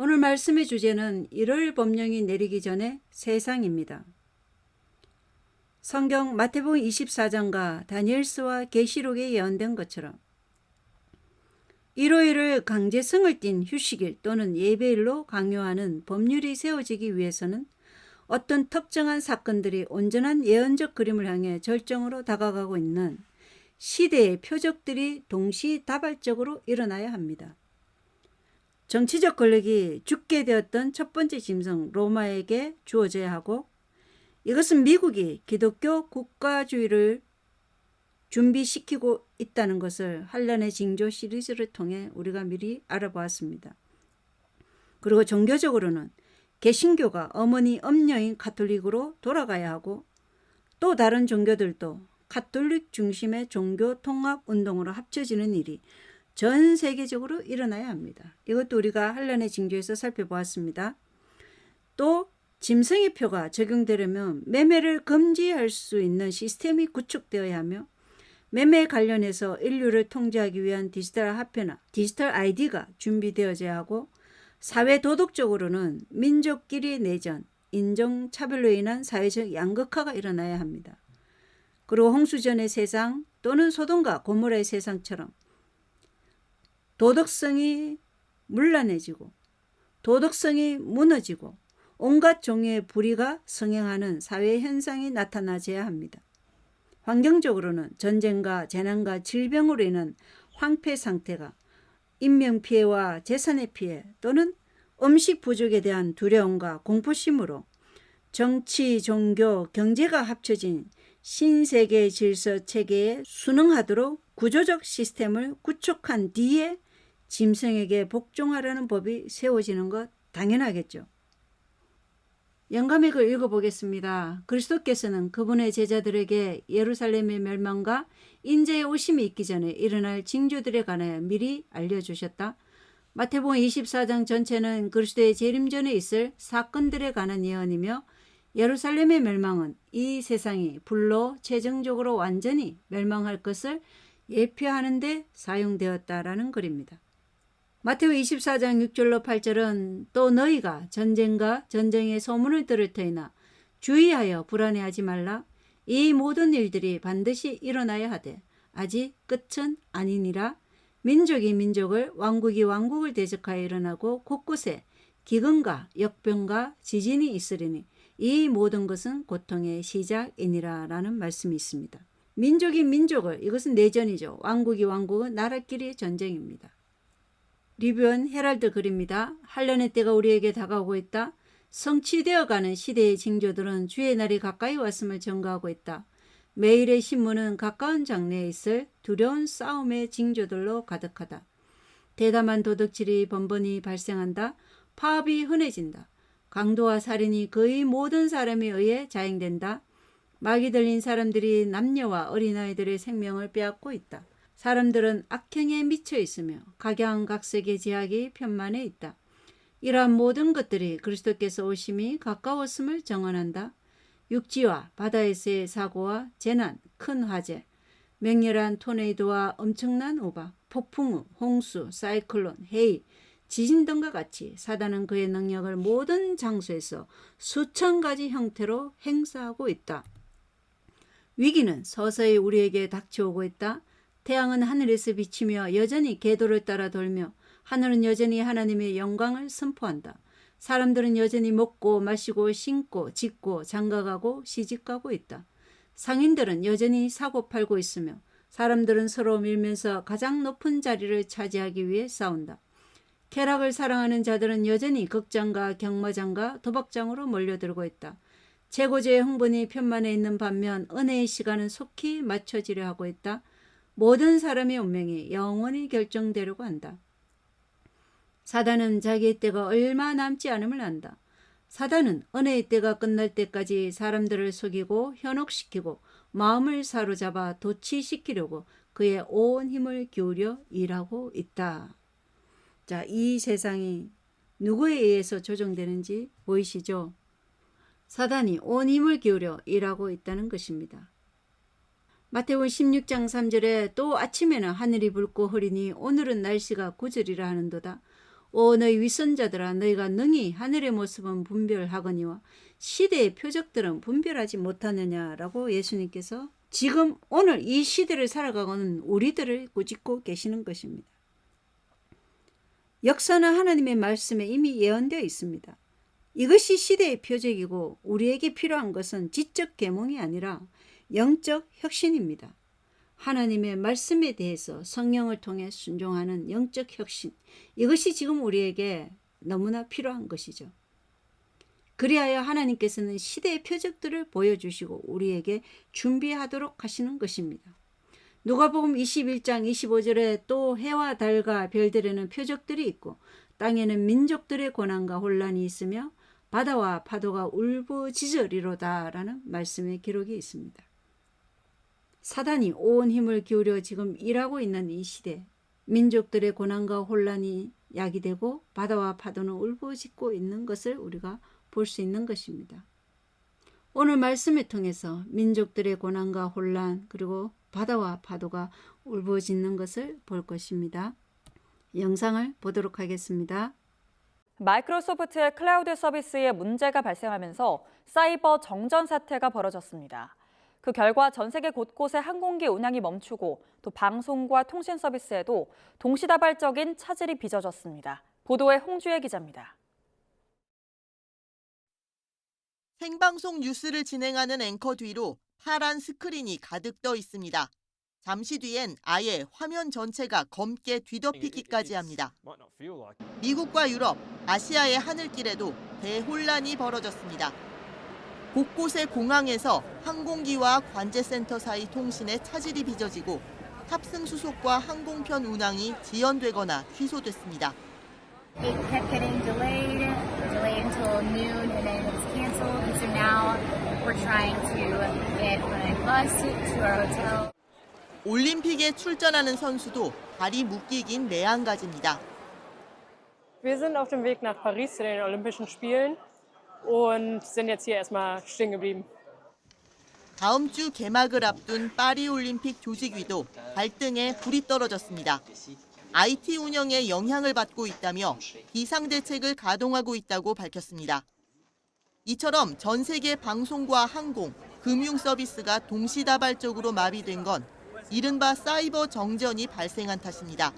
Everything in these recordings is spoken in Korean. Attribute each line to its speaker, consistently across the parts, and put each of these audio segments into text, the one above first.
Speaker 1: 오늘 말씀의 주제는 1월 법령이 내리기 전에 세상입니다. 성경 마태복음 24장과 다니엘서와 계시록에 예언된 것처럼 일요일을 강제성을 띤 휴식일 또는 예배일로 강요하는 법률이 세워지기 위해서는 어떤 특정한 사건들이 온전한 예언적 그림을 향해 절정으로 다가가고 있는 시대의 표적들이 동시다발적으로 일어나야 합니다. 정치적 권력이 죽게 되었던 첫 번째 짐승 로마에게 주어져야 하고, 이것은 미국이 기독교 국가주의를 준비시키고 있다는 것을 한란의 징조 시리즈를 통해 우리가 미리 알아보았습니다. 그리고 종교적으로는 개신교가 어머니 엄녀인 가톨릭으로 돌아가야 하고, 또 다른 종교들도 가톨릭 중심의 종교 통합 운동으로 합쳐지는 일이 전 세계적으로 일어나야 합니다. 이것도 우리가 한란의 징조에서 살펴보았습니다. 또 짐승의 표가 적용되려면 매매를 금지할 수 있는 시스템이 구축되어야 하며, 매매 관련해서 인류를 통제하기 위한 디지털 화폐나 디지털 아이디가 준비되어져야 하고, 사회 도덕적으로는 민족끼리 내전, 인종차별로 인한 사회적 양극화가 일어나야 합니다. 그리고 홍수전의 세상 또는 소돔과 고모라의 세상처럼 도덕성이 문란해지고 도덕성이 무너지고 온갖 종류의 불의가 성행하는 사회 현상이 나타나져야 합니다. 환경적으로는 전쟁과 재난과 질병으로 인한 황폐 상태가 인명피해와 재산의 피해 또는 음식 부족에 대한 두려움과 공포심으로 정치, 종교, 경제가 합쳐진 신세계 질서 체계에 순응하도록 구조적 시스템을 구축한 뒤에 짐승에게 복종하라는 법이 세워지는 것 당연하겠죠. 영감액을 읽어보겠습니다. 그리스도께서는 그분의 제자들에게 예루살렘의 멸망과 인자의 오심이 있기 전에 일어날 징조들에 관하여 미리 알려주셨다. 마태복음 24장 전체는 그리스도의 재림 전에 있을 사건들에 관한 예언이며, 예루살렘의 멸망은 이 세상이 불로 최종적으로 완전히 멸망할 것을 예표하는 데 사용되었다라는 글입니다. 마태복음 24장 6절로 8절은 또 너희가 전쟁과 전쟁의 소문을 들을 터이나 주의하여 불안해하지 말라. 이 모든 일들이 반드시 일어나야 하되 아직 끝은 아니니라. 민족이 민족을, 왕국이 왕국을 대적하여 일어나고 곳곳에 기근과 역병과 지진이 있으리니 이 모든 것은 고통의 시작이니라 라는 말씀이 있습니다. 민족이 민족을, 이것은 내전이죠. 왕국이 왕국은 나라끼리의 전쟁입니다. 리뷰한 헤랄드 글입니다. 한련의 때가 우리에게 다가오고 있다. 성취되어가는 시대의 징조들은 주의 날이 가까이 왔음을 증거하고 있다. 매일의 신문은 가까운 장래에 있을 두려운 싸움의 징조들로 가득하다. 대담한 도덕질이 번번이 발생한다. 파업이 흔해진다. 강도와 살인이 거의 모든 사람에 의해 자행된다. 마귀 들린 사람들이 남녀와 어린아이들의 생명을 빼앗고 있다. 사람들은 악행에 미쳐 있으며 각양각색의 제약이 편만해 있다. 이러한 모든 것들이 그리스도께서 오심이 가까웠음을 정언한다. 육지와 바다에서의 사고와 재난, 큰 화재, 맹렬한 토네이도와 엄청난 우박, 폭풍우, 홍수, 사이클론, 해일, 지진 등과 같이 사단은 그의 능력을 모든 장소에서 수천 가지 형태로 행사하고 있다. 위기는 서서히 우리에게 닥쳐오고 있다. 태양은 하늘에서 비치며 여전히 궤도를 따라 돌며 하늘은 여전히 하나님의 영광을 선포한다. 사람들은 여전히 먹고 마시고 신고 짓고 장가가고 시집가고 있다. 상인들은 여전히 사고 팔고 있으며 사람들은 서로 밀면서 가장 높은 자리를 차지하기 위해 싸운다. 쾌락을 사랑하는 자들은 여전히 극장과 경마장과 도박장으로 몰려들고 있다. 재고제의 흥분이 편만해 있는 반면 은혜의 시간은 속히 맞춰지려 하고 있다. 모든 사람의 운명이 영원히 결정되려고 한다. 사단은 자기의 때가 얼마 남지 않음을 안다. 사단은 은혜의 때가 끝날 때까지 사람들을 속이고 현혹시키고 마음을 사로잡아 도취시키려고 그의 온 힘을 기울여 일하고 있다. 자, 이 세상이 누구에 의해서 조정되는지 보이시죠? 사단이 온 힘을 기울여 일하고 있다는 것입니다. 마태복음 16장 3절에 또 아침에는 하늘이 붉고 흐리니 오늘은 날씨가 구절이라 하는도다. 오 너희 윗선자들아 너희가 능히 하늘의 모습은 분별하거니와 시대의 표적들은 분별하지 못하느냐라고 예수님께서 지금 오늘 이 시대를 살아가고는 우리들을 꾸짖고 계시는 것입니다. 역사는 하나님의 말씀에 이미 예언되어 있습니다. 이것이 시대의 표적이고 우리에게 필요한 것은 지적 계몽이 아니라 영적 혁신입니다. 하나님의 말씀에 대해서 성령을 통해 순종하는 영적 혁신, 이것이 지금 우리에게 너무나 필요한 것이죠. 그리하여 하나님께서는 시대의 표적들을 보여주시고 우리에게 준비하도록 하시는 것입니다. 누가복음 21장 25절에 또 해와 달과 별들에는 표적들이 있고 땅에는 민족들의 고난과 혼란이 있으며 바다와 파도가 울부짖으리로다 라는 말씀의 기록이 있습니다. 사단이 온 힘을 기울여 지금 일하고 있는 이 시대, 민족들의 고난과 혼란이 야기되고 바다와 파도는 울부짖고 있는 것을 우리가 볼 수 있는 것입니다. 오늘 말씀을 통해서 민족들의 고난과 혼란 그리고 바다와 파도가 울부짖는 것을 볼 것입니다. 영상을 보도록 하겠습니다.
Speaker 2: 마이크로소프트의 클라우드 서비스에 문제가 발생하면서 사이버 정전 사태가 벌어졌습니다. 그 결과 전 세계 곳곳에 항공기 운항이 멈추고 또 방송과 통신 서비스에도 동시다발적인 차질이 빚어졌습니다. 보도에 홍주혜 기자입니다.
Speaker 3: 생방송 뉴스를 진행하는 앵커 뒤로 파란 스크린이 가득 떠 있습니다. 잠시 뒤엔 아예 화면 전체가 검게 뒤덮이기까지 합니다. 미국과 유럽, 아시아의 하늘길에도 대혼란이 벌어졌습니다. 곳곳의 공항에서 항공기와 관제센터 사이 통신에 차질이 빚어지고 탑승 수속과 항공편 운항이 지연되거나 취소됐습니다.
Speaker 4: It kept getting delayed until noon, and then it was canceled. So now we're trying to get on a bus to our hotel.
Speaker 3: 올림픽에 출전하는 선수도 발이 묶이 긴 매한가지입니다.
Speaker 5: Wir sind auf dem Weg nach Paris zu den Olympischen Spielen und sind jetzt hier erstmal stehen geblieben.
Speaker 3: 다음 주 개막을 앞둔 파리 올림픽 조직위도 발등에 불이 떨어졌습니다. IT 운영에 영향을 받고 있다며 비상대책을 가동하고 있다고 밝혔습니다. 이처럼 전 세계 방송과 항공, 금융 서비스가 동시다발적으로 마비된 건 이른바 사이버 정전이 발생한 탓입니다.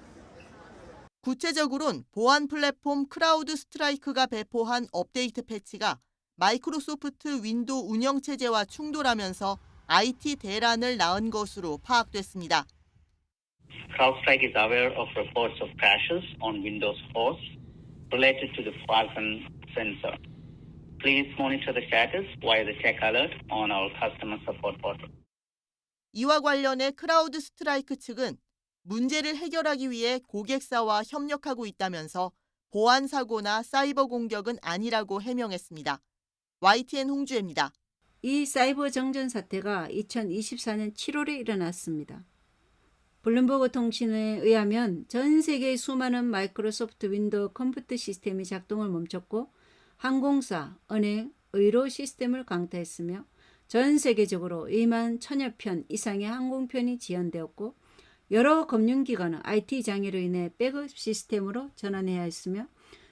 Speaker 3: 구체적으로는 보안 플랫폼 크라우드 스트라이크가 배포한 업데이트 패치가 마이크로소프트 윈도우 운영체제와 충돌하면서 IT 대란을 낳은 것으로 파악됐습니다.
Speaker 6: CrowdStrike is aware of reports of crashes on Windows hosts related to the Falcon sensor. Please monitor the status via the tech alert on our customer support portal.
Speaker 3: 이와 관련해 크라우드 스트라이크 측은 문제를 해결하기 위해 고객사와 협력하고 있다면서 보안 사고나 사이버 공격은 아니라고 해명했습니다. YTN 홍주혜입니다.
Speaker 1: 이 사이버 정전 사태가 2024년 7월에 일어났습니다. 블룸버그 통신에 의하면 전 세계의 수많은 마이크로소프트 윈도우 컴퓨터 시스템이 작동을 멈췄고 항공사, 은행, 의료 시스템을 강타했으며 전 세계적으로 2만 1000여 편 이상의 항공편이 지연되었고 여러 금융기관은 IT 장애로 인해 백업 시스템으로 전환해야 했으며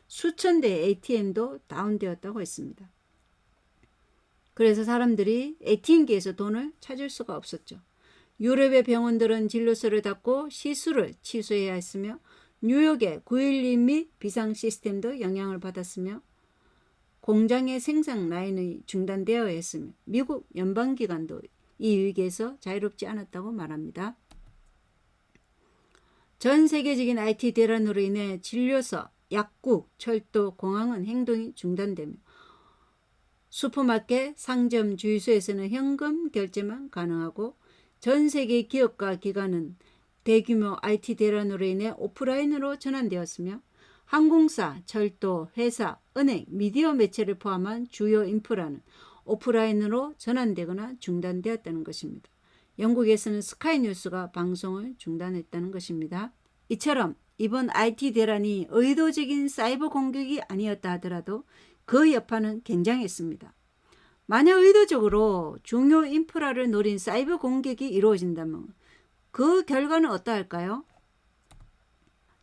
Speaker 1: 수천 대의 ATM도 다운되었다고 했습니다. 그래서 사람들이 ATM기에서 돈을 찾을 수가 없었죠. 유럽의 병원들은 진료소를 닫고 시술을 취소해야 했으며 뉴욕의 9.11 및 비상 시스템도 영향을 받았으며 공장의 생산 라인이 중단되어야 했으며 미국 연방기관도 이 위기에서 자유롭지 않았다고 말합니다. 전 세계적인 IT 대란으로 인해 진료소, 약국, 철도, 공항은 행동이 중단되며 슈퍼마켓, 상점, 주유소에서는 현금 결제만 가능하고 전 세계 기업과 기관은 대규모 IT 대란으로 인해 오프라인으로 전환되었으며 항공사, 철도, 회사, 은행, 미디어 매체를 포함한 주요 인프라는 오프라인으로 전환되거나 중단되었다는 것입니다. 영국에서는 스카이뉴스가 방송을 중단했다는 것입니다. 이처럼 이번 IT 대란이 의도적인 사이버 공격이 아니었다 하더라도 그 여파는 굉장했습니다. 만약 의도적으로 중요 인프라를 노린 사이버 공격이 이루어진다면 그 결과는 어떠할까요?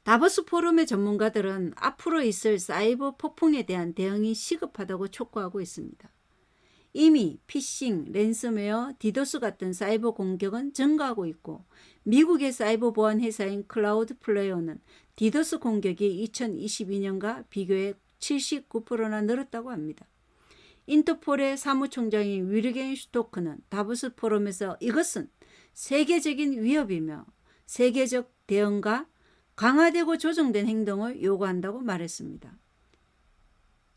Speaker 1: 다보스 포럼의 전문가들은 앞으로 있을 사이버 폭풍에 대한 대응이 시급하다고 촉구하고 있습니다. 이미 피싱, 랜섬웨어, 디도스 같은 사이버 공격은 증가하고 있고 미국의 사이버 보안 회사인 클라우드 플레이어는 디도스 공격이 2022년과 비교해 79%나 늘었다고 합니다. 인터폴의 사무총장인 위르겐 슈토크는 다보스 포럼에서 이것은 세계적인 위협이며 세계적 대응과 강화되고 조정된 행동을 요구한다고 말했습니다.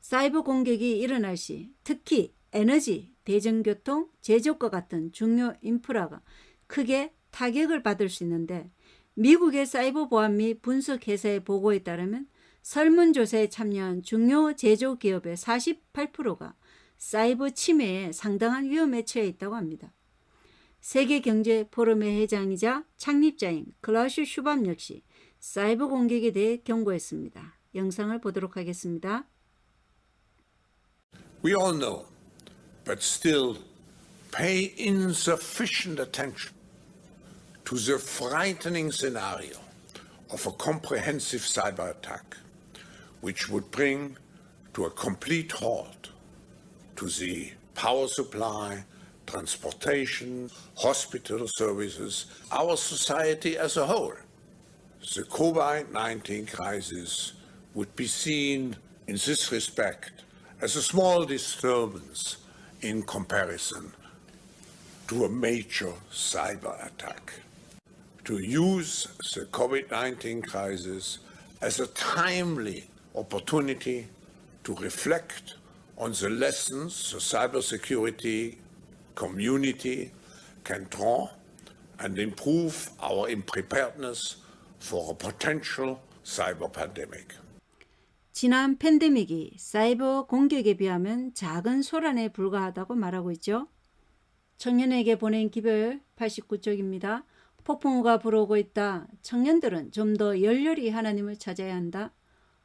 Speaker 1: 사이버 공격이 일어날 시 특히 에너지, 대중교통, 제조과 같은 중요 인프라가 크게 타격을 받을 수 있는데 미국의 사이버 보안 및 분석 회사의 보고에 따르면 설문조사에 참여한 중요 제조기업의 48%가 사이버 침해에 상당한 위험에 처해 있다고 합니다. 세계경제포럼의 회장이자 창립자인 클라우스 슈밥 역시 사이버 공격에 대해 경고했습니다. 영상을 보도록 하겠습니다.
Speaker 7: We all know, but still pay insufficient attention to the frightening scenario of a comprehensive cyber attack, which would bring to a complete halt to the power supply, transportation, hospital services, our society as a whole. The COVID-19 crisis would be seen in this respect as a small disturbance in comparison to a major cyber attack. To use the COVID-19 crisis as a timely opportunity to reflect on the lessons the cybersecurity community can draw and improve our preparedness for a potential cyber pandemic.
Speaker 1: 지난 팬데믹이 사이버 공격에 비하면 작은 소란에 불과하다고 말하고 있죠. 청년에게 보낸 기별 89쪽입니다. 폭풍우가 불어오고 있다. 청년들은 좀 더 열렬히 하나님을 찾아야 한다.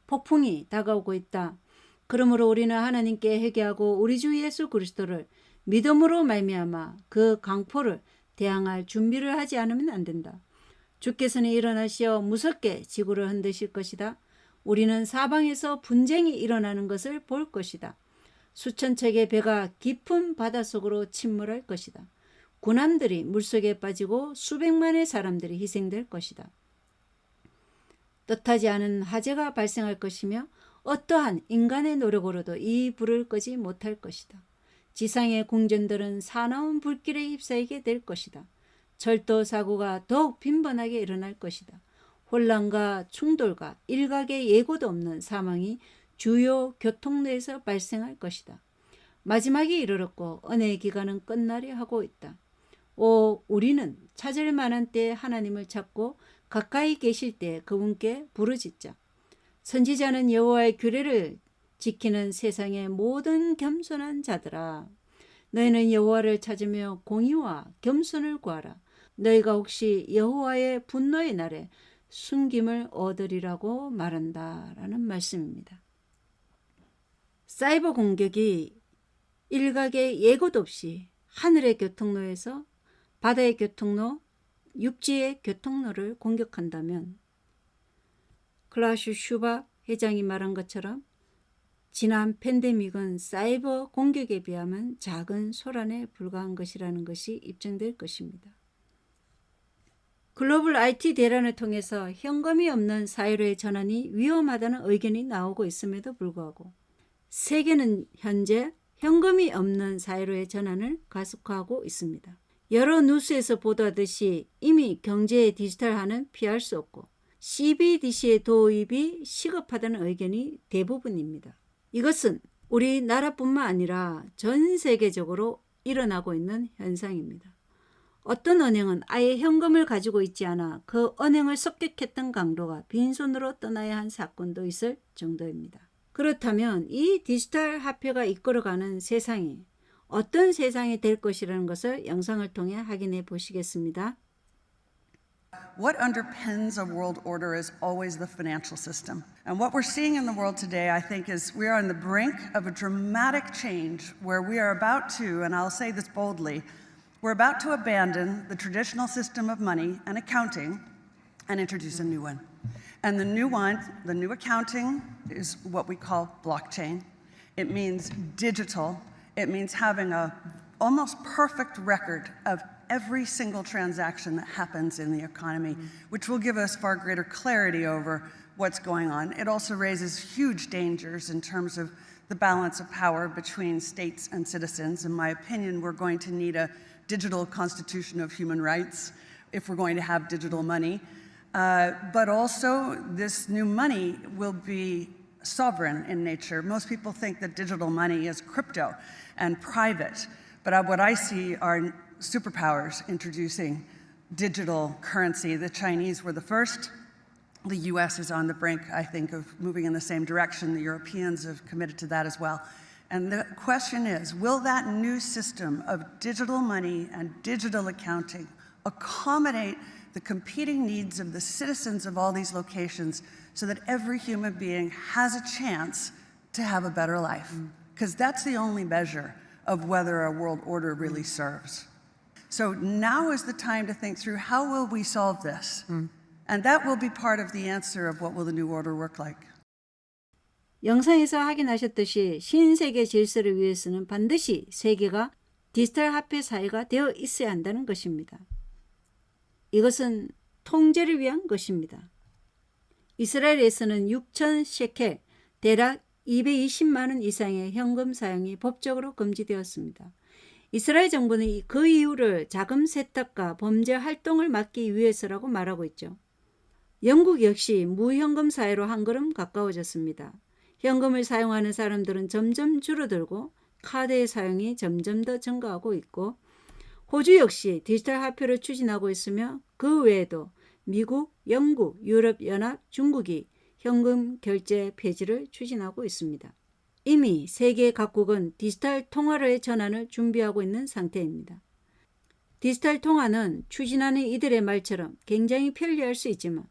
Speaker 1: 폭풍이 다가오고 있다. 그러므로 우리는 하나님께 회개하고 우리 주 예수 그리스도를 믿음으로 말미암아 그 강포를 대항할 준비를 하지 않으면 안 된다. 주께서는 일어나시어 무섭게 지구를 흔드실 것이다. 우리는 사방에서 분쟁이 일어나는 것을 볼 것이다. 수천 척의 배가 깊은 바닷속으로 침몰할 것이다. 군함들이 물속에 빠지고 수백만의 사람들이 희생될 것이다. 뜻하지 않은 화재가 발생할 것이며 어떠한 인간의 노력으로도 이 불을 끄지 못할 것이다. 지상의 궁전들은 사나운 불길에 휩싸이게 될 것이다. 철도 사고가 더욱 빈번하게 일어날 것이다. 혼란과 충돌과 일각의 예고도 없는 사망이 주요 교통로에서 발생할 것이다. 마지막이 이르렀고 은혜의 기간은 끝나려 하고 있다. 오, 우리는 찾을 만한 때에 하나님을 찾고 가까이 계실 때 그분께 부르짖자. 선지자는 여호와의 규례를 지키는 세상의 모든 겸손한 자들아, 너희는 여호와를 찾으며 공의와 겸손을 구하라. 너희가 혹시 여호와의 분노의 날에 숨김을 얻으리라고 말한다라는 말씀입니다. 사이버 공격이 일각의 예고도 없이 하늘의 교통로에서 바다의 교통로, 육지의 교통로를 공격한다면 클라우스 슈밥 회장이 말한 것처럼 지난 팬데믹은 사이버 공격에 비하면 작은 소란에 불과한 것이라는 것이 입증될 것입니다. 글로벌 IT 대란을 통해서 현금이 없는 사회로의 전환이 위험하다는 의견이 나오고 있음에도 불구하고 세계는 현재 현금이 없는 사회로의 전환을 가속화하고 있습니다. 여러 뉴스에서 보도하듯이 이미 경제의 디지털화는 피할 수 없고 CBDC의 도입이 시급하다는 의견이 대부분입니다. 이것은 우리나라뿐만 아니라 전 세계적으로 일어나고 있는 현상입니다. 어떤 은행은 아예 현금을 가지고 있지 않아 그 은행을 습격했던 강도가 빈손으로 떠나야 한 사건도 있을 정도입니다. 그렇다면 이 디지털 화폐가 이끌어가는 세상이 어떤 세상이 될 것이라는 것을 영상을 통해 확인해 보시겠습니다.
Speaker 8: What underpins a world order is always the financial system. And what we're seeing in the world today, I think, is we are on the brink of a dramatic change where we are about to, and I'll say this boldly, we're about to abandon the traditional system of money and accounting and introduce a new one. And the new one, the new accounting, is what we call blockchain. It means digital. It means having a almost perfect record of every single transaction that happens in the economy, which will give us far greater clarity over what's going on. It also raises huge dangers in terms of the balance of power between states and citizens. In my opinion, we're going to need a digital constitution of human rights if we're going to have digital money. But also, this new money will be sovereign in nature. Most people think that digital money is crypto and private, but what I see are superpowers introducing digital currency. The Chinese were the first. The US is on the brink, I think, of moving in the same direction. The Europeans have committed to that as well. And the question is, will that new system of digital money and digital accounting accommodate the competing needs of the citizens of all these locations so that every human being has a chance to have a better life? Because that's the only measure of whether a world order really serves. So now is the time to think through, how will we solve this? And that will be part of the answer of what will the new order work like.
Speaker 1: 영상에서 확인하셨듯이 신세계 질서를 위해서는 반드시 세계가 디지털 화폐 사회가 되어 있어야 한다는 것입니다. 이것은 통제를 위한 것입니다. 이스라엘에서는 6천 셰켈, 대략 220만 원 이상의 현금 사용이 법적으로 금지되었습니다. 이스라엘 정부는 그 이유를 자금 세탁과 범죄 활동을 막기 위해서라고 말하고 있죠. 영국 역시 무현금 사회로 한 걸음 가까워졌습니다. 현금을 사용하는 사람들은 점점 줄어들고 카드의 사용이 점점 더 증가하고 있고, 호주 역시 디지털 화폐를 추진하고 있으며 그 외에도 미국, 영국, 유럽연합, 중국이 현금 결제 폐지를 추진하고 있습니다. 이미 세계 각국은 디지털 통화로의 전환을 준비하고 있는 상태입니다. 디지털 통화는 추진하는 이들의 말처럼 굉장히 편리할 수 있지만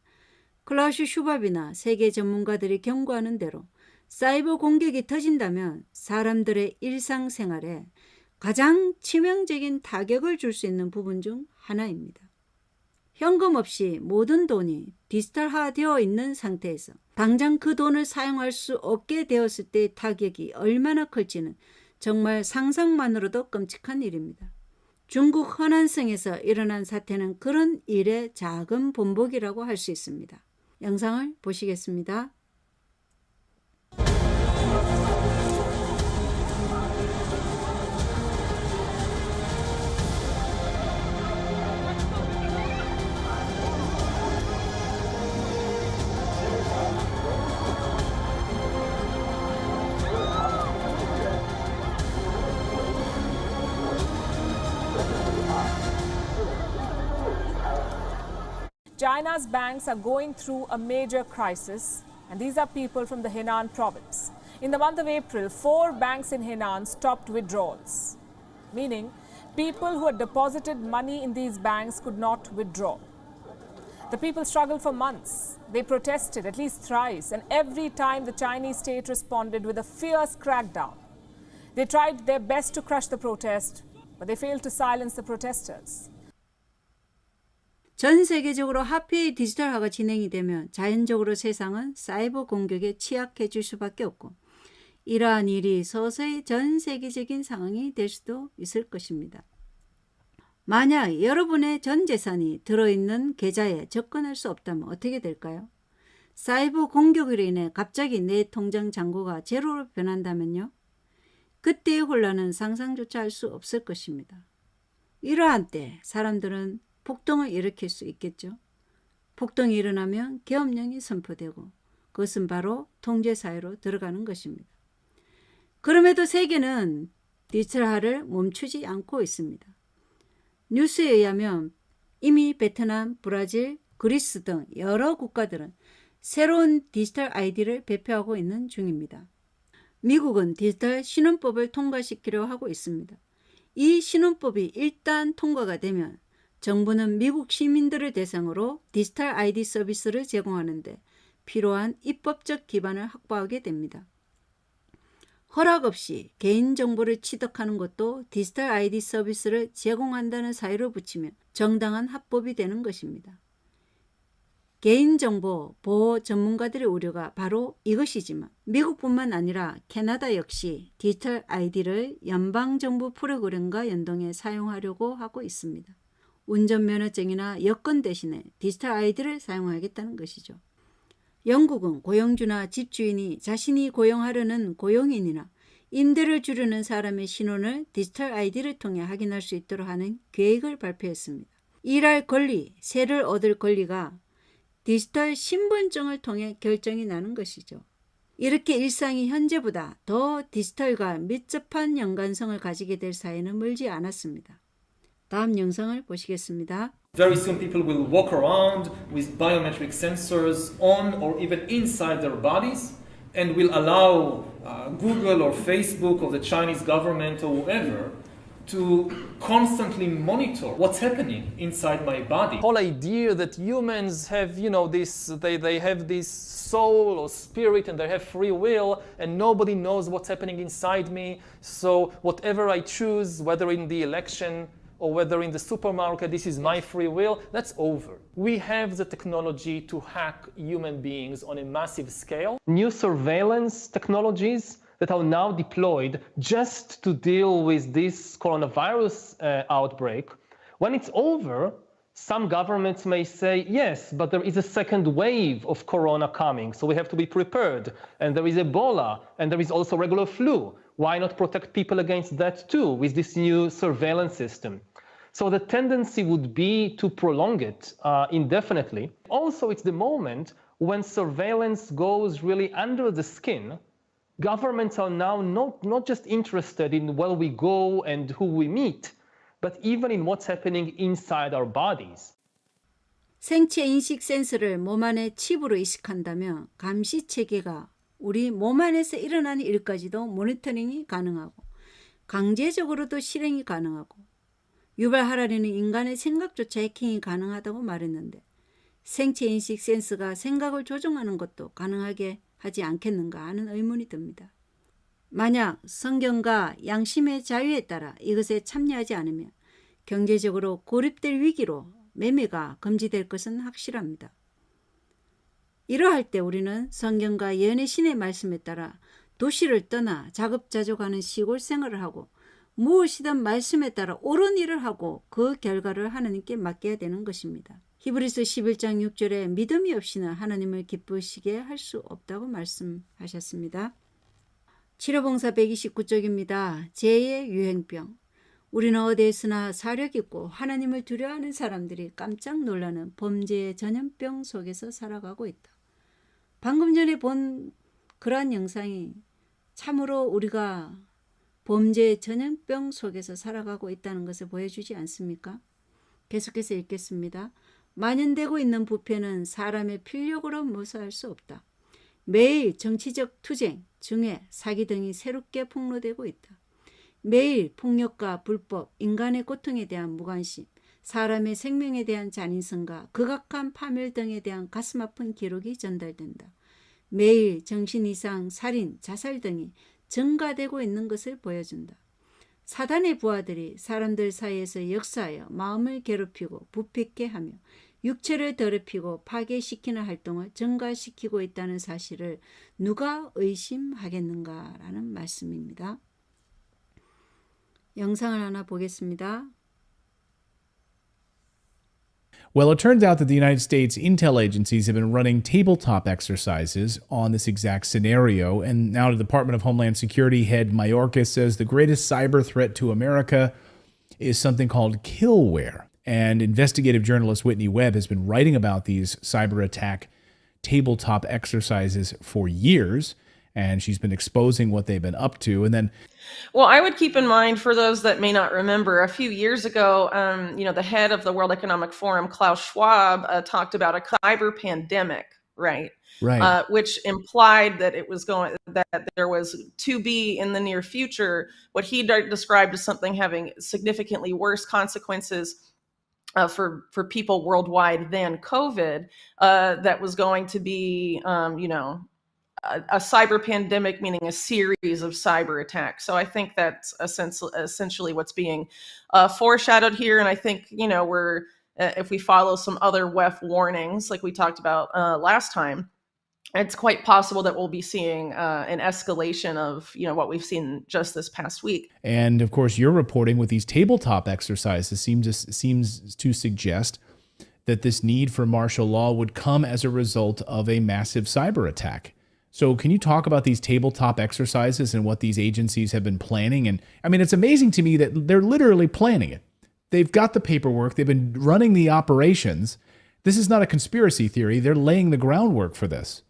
Speaker 1: 클라우스 슈밥이나 세계 전문가들이 경고하는 대로 사이버 공격이 터진다면 사람들의 일상생활에 가장 치명적인 타격을 줄 수 있는 부분 중 하나입니다. 현금 없이 모든 돈이 디지털화되어 있는 상태에서 당장 그 돈을 사용할 수 없게 되었을 때의 타격이 얼마나 클지는 정말 상상만으로도 끔찍한 일입니다. 중국 허난성에서 일어난 사태는 그런 일의 작은 본보기라고 할 수 있습니다. 영상을 보시겠습니다.
Speaker 9: China's banks are going through a major crisis, and these are people from the Henan province. In the month of April, 4 banks in Henan stopped withdrawals, meaning people who had deposited money in these banks could not withdraw. The people struggled for months. They protested at least thrice, and every time the Chinese state responded with a fierce crackdown. They tried their best to crush the protest, but they failed to silence the protesters.
Speaker 1: 전 세계적으로 화폐의 디지털화가 진행이 되면 자연적으로 세상은 사이버 공격에 취약해질 수밖에 없고, 이러한 일이 서서히 전 세계적인 상황이 될 수도 있을 것입니다. 만약 여러분의 전 재산이 들어있는 계좌에 접근할 수 없다면 어떻게 될까요? 사이버 공격으로 인해 갑자기 내 통장 잔고가 제로로 변한다면요? 그때의 혼란은 상상조차 할 수 없을 것입니다. 이러한 때 사람들은 폭동을 일으킬 수 있겠죠. 폭동이 일어나면 계엄령이 선포되고 그것은 바로 통제사회로 들어가는 것입니다. 그럼에도 세계는 디지털화를 멈추지 않고 있습니다. 뉴스에 의하면 이미 베트남, 브라질, 그리스 등 여러 국가들은 새로운 디지털 아이디를 배포하고 있는 중입니다. 미국은 디지털 신원법을 통과시키려 하고 있습니다. 이 신원법이 일단 통과가 되면 정부는 미국 시민들을 대상으로 디지털 아이디 서비스를 제공하는데 필요한 입법적 기반을 확보하게 됩니다. 허락 없이 개인정보를 취득하는 것도 디지털 아이디 서비스를 제공한다는 사유를 붙이면 정당한 합법이 되는 것입니다. 개인정보 보호 전문가들의 우려가 바로 이것이지만 미국뿐만 아니라 캐나다 역시 디지털 아이디를 연방정부 프로그램과 연동해 사용하려고 하고 있습니다. 운전면허증이나 여권 대신에 디지털 아이디를 사용하겠다는 것이죠. 영국은 고용주나 집주인이 자신이 고용하려는 고용인이나 임대를 주려는 사람의 신원을 디지털 아이디를 통해 확인할 수 있도록 하는 계획을 발표했습니다. 일할 권리, 세를 얻을 권리가 디지털 신분증을 통해 결정이 나는 것이죠. 이렇게 일상이 현재보다 더 디지털과 밀접한 연관성을 가지게 될 사회는 멀지 않았습니다. 다음 영상을 보시겠습니다.
Speaker 10: Very soon people will walk around with biometric sensors on or even inside their bodies and will allow Google or Facebook or the Chinese government or whoever to constantly monitor what's happening inside my body.
Speaker 11: Whole idea that humans have, they have this soul or spirit and they have free will and nobody knows what's happening inside me. So whatever I choose, whether in the election or whether in the supermarket, this is my free will, that's over. We have the technology to hack human beings on a massive scale. New surveillance technologies that are now deployed just to deal with this coronavirus outbreak. When it's over, some governments may say, yes, but there is a second wave of corona coming, so we have to be prepared. And there is Ebola, and there is also regular flu. Why not protect people against that too with this new surveillance system? So the tendency would be to prolong it indefinitely. Also, it's the moment when surveillance goes really under the skin. Governments are now not just interested in where we go and who we meet, but even in what's happening inside our bodies.
Speaker 1: 생체 인식 센서를 몸 안에 칩으로 이식한다면 감시 체계가 우리 몸 안에서 일어나는 일까지도 모니터링이 가능하고 강제적으로도 실행이 가능하고 유발하라는 인간의 생각조차 해킹이 가능하다고 말했는데 생체 인식 센서가 생각을 조종하는 것도 가능하게 하지 않겠는가 하는 의문이 듭니다. 만약 성경과 양심의 자유에 따라 이것에 참여하지 않으면 경제적으로 고립될 위기로 매매가 금지될 것은 확실합니다. 이러할 때 우리는 성경과 예언의 신의 말씀에 따라 도시를 떠나 자급자족하는 시골 생활을 하고 무엇이든 말씀에 따라 옳은 일을 하고 그 결과를 하나님께 맡겨야 되는 것입니다. 히브리서 11장 6절에 믿음이 없이는 하나님을 기쁘시게 할 수 없다고 말씀하셨습니다. 치료봉사 129쪽입니다. 재해 유행병. 우리는 어디에서나 사력 있고 하나님을 두려워하는 사람들이 깜짝 놀라는 범죄의 전염병 속에서 살아가고 있다. 방금 전에 본 그러한 영상이 참으로 우리가 범죄의 전염병 속에서 살아가고 있다는 것을 보여주지 않습니까? 계속해서 읽겠습니다. 만연되고 있는 부패는 사람의 필력으로 묘사할 수 없다. 매일 정치적 투쟁, 증오, 사기 등이 새롭게 폭로되고 있다. 매일 폭력과 불법, 인간의 고통에 대한 무관심, 사람의 생명에 대한 잔인성과 극악한 파멸 등에 대한 가슴 아픈 기록이 전달된다. 매일 정신 이상, 살인, 자살 등이 증가되고 있는 것을 보여준다. 사단의 부하들이 사람들 사이에서 역사하여 마음을 괴롭히고 부패케 하며 육체를 더럽히고 파괴시키는 활동을 증가시키고 있다는 사실을 누가 의심하겠는가라는 말씀입니다. 영상을 하나 보겠습니다.
Speaker 12: Well, it turns out that the United States intel agencies have been running tabletop exercises on this exact scenario, and now the Department of Homeland Security head Mayorkas says the greatest cyber threat to America is something called killware. And investigative journalist Whitney Webb has been writing about these cyber attack tabletop exercises for years, and she's been exposing what they've been up to. And then,
Speaker 13: well, I would keep in mind, for those that may not remember, a few years ago, the head of the World Economic Forum, Klaus Schwab, talked about a cyber pandemic, right?
Speaker 12: Right.
Speaker 13: Which implied that that there was to be in the near future what he described as something having significantly worse consequences for people worldwide than COVID. That was going to be, a cyber pandemic, meaning a series of cyber attacks. So I think that's essentially what's being foreshadowed here. And I think, we're if we follow some other WEF warnings, like we talked about last time, it's quite possible that we'll be seeing an escalation of what we've seen just this past week.
Speaker 12: And of course, your reporting with these tabletop exercises seems to suggest that this need for martial law would come as a result of a massive cyber attack. So can you talk about these tabletop exercises and what these agencies have been planning? And I mean, it's amazing to me that they're literally planning it. They've got the paperwork. They've been running the operations. This is not a conspiracy theory. They're laying the groundwork for this.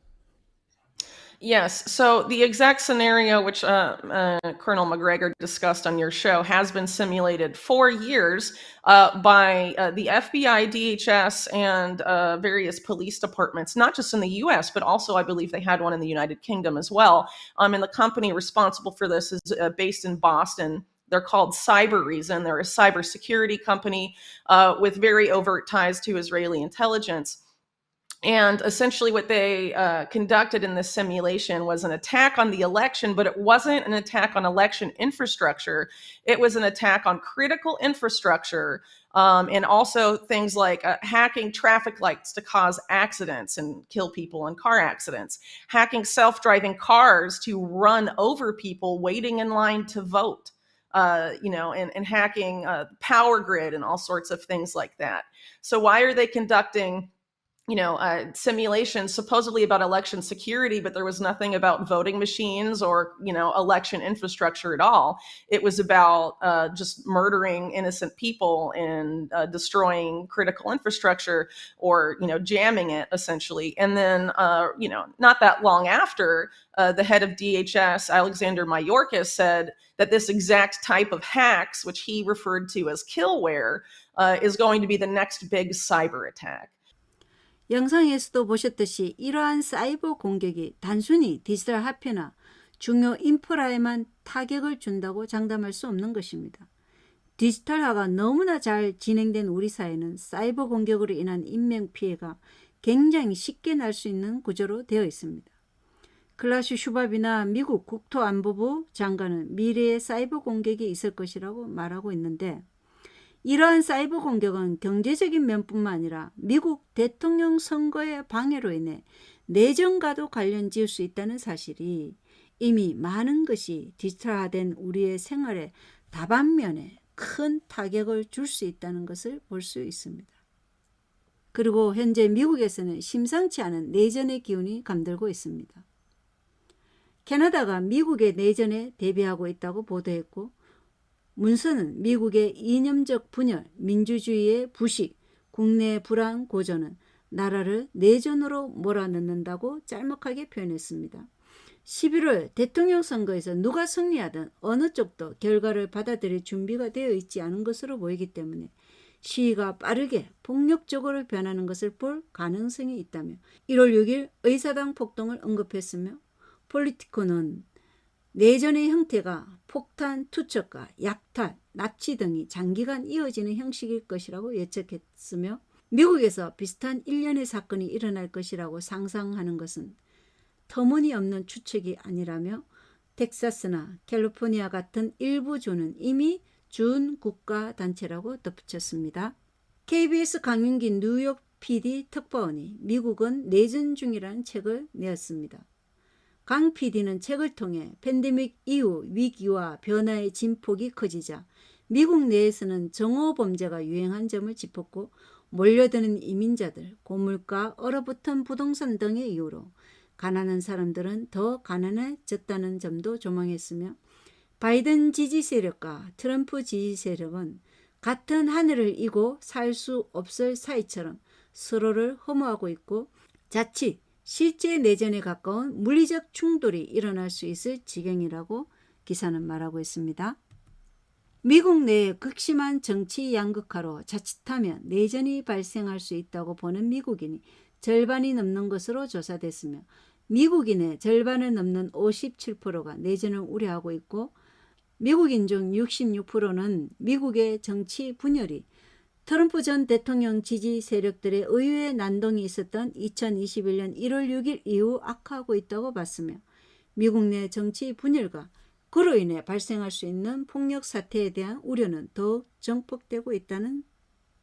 Speaker 13: Yes. So the exact scenario which Colonel McGregor discussed on your show has been simulated for years by the FBI, DHS, and various police departments, not just in the U.S., but also I believe they had one in the United Kingdom as well. And the company responsible for this is based in Boston. They're called Cybereason. They're a cybersecurity company with very overt ties to Israeli intelligence. And essentially what they conducted in this simulation was an attack on the election, but it wasn't an attack on election infrastructure. It was an attack on critical infrastructure and also things like hacking traffic lights to cause accidents and kill people in car accidents, hacking self-driving cars to run over people waiting in line to vote, and hacking power grid and all sorts of things like that. So why are they conducting simulations supposedly about election security, but there was nothing about voting machines or, election infrastructure at all. It was about just murdering innocent people and destroying critical infrastructure or, jamming it essentially. And then, not that long after, the head of DHS, Alexander Mayorkas, said that this exact type of hacks, which he referred to as killware, is going to be the next big cyber attack.
Speaker 1: 영상에서도 보셨듯이 이러한 사이버 공격이 단순히 디지털 화폐나 중요 인프라에만 타격을 준다고 장담할 수 없는 것입니다. 디지털화가 너무나 잘 진행된 우리 사회는 사이버 공격으로 인한 인명피해가 굉장히 쉽게 날 수 있는 구조로 되어 있습니다. 클라슈 슈밥이나 미국 국토안보부 장관은 미래에 사이버 공격이 있을 것이라고 말하고 있는데, 이러한 사이버 공격은 경제적인 면뿐만 아니라 미국 대통령 선거의 방해로 인해 내정과도 관련 지을 수 있다는 사실이 이미 많은 것이 디지털화된 우리의 생활에 다방면에 큰 타격을 줄 수 있다는 것을 볼 수 있습니다. 그리고 현재 미국에서는 심상치 않은 내전의 기운이 감돌고 있습니다. 캐나다가 미국의 내전에 대비하고 있다고 보도했고, 문서는 미국의 이념적 분열, 민주주의의 부식, 국내 불안 고조는 나라를 내전으로 몰아넣는다고 짤막하게 표현했습니다. 11월 대통령 선거에서 누가 승리하든 어느 쪽도 결과를 받아들일 준비가 되어 있지 않은 것으로 보이기 때문에 시위가 빠르게 폭력적으로 변하는 것을 볼 가능성이 있다며 1월 6일 의사당 폭동을 언급했으며, 폴리티코는 내전의 형태가 폭탄 투척과 약탈, 납치 등이 장기간 이어지는 형식일 것이라고 예측했으며, 미국에서 비슷한 일련의 사건이 일어날 것이라고 상상하는 것은 터무니없는 추측이 아니라며, 텍사스나 캘리포니아 같은 일부 주는 이미 준국가단체라고 덧붙였습니다. KBS 강윤기 뉴욕 PD 특파원이 미국은 내전 중이라는 책을 내었습니다. 강 PD는 책을 통해 팬데믹 이후 위기와 변화의 진폭이 커지자 미국 내에서는 정오범죄가 유행한 점을 짚었고, 몰려드는 이민자들, 고물가, 얼어붙은 부동산 등의 이유로 가난한 사람들은 더 가난해졌다는 점도 조망했으며, 바이든 지지 세력과 트럼프 지지 세력은 같은 하늘을 이고 살 수 없을 사이처럼 서로를 혐오하고 있고, 자칫 실제 내전에 가까운 물리적 충돌이 일어날 수 있을 지경이라고 기사는 말하고 있습니다. 미국 내의 극심한 정치 양극화로 자칫하면 내전이 발생할 수 있다고 보는 미국인이 절반이 넘는 것으로 조사됐으며, 미국인의 절반을 넘는 57%가 내전을 우려하고 있고, 미국인 중 66%는 미국의 정치 분열이 트럼프 전 대통령 지지 세력들의 의회 난동이 있었던 2021년 1월 6일 이후 악화하고 있다고 봤으며, 미국 내 정치 분열과 그로 인해 발생할 수 있는 폭력 사태에 대한 우려는 더욱 증폭되고 있다는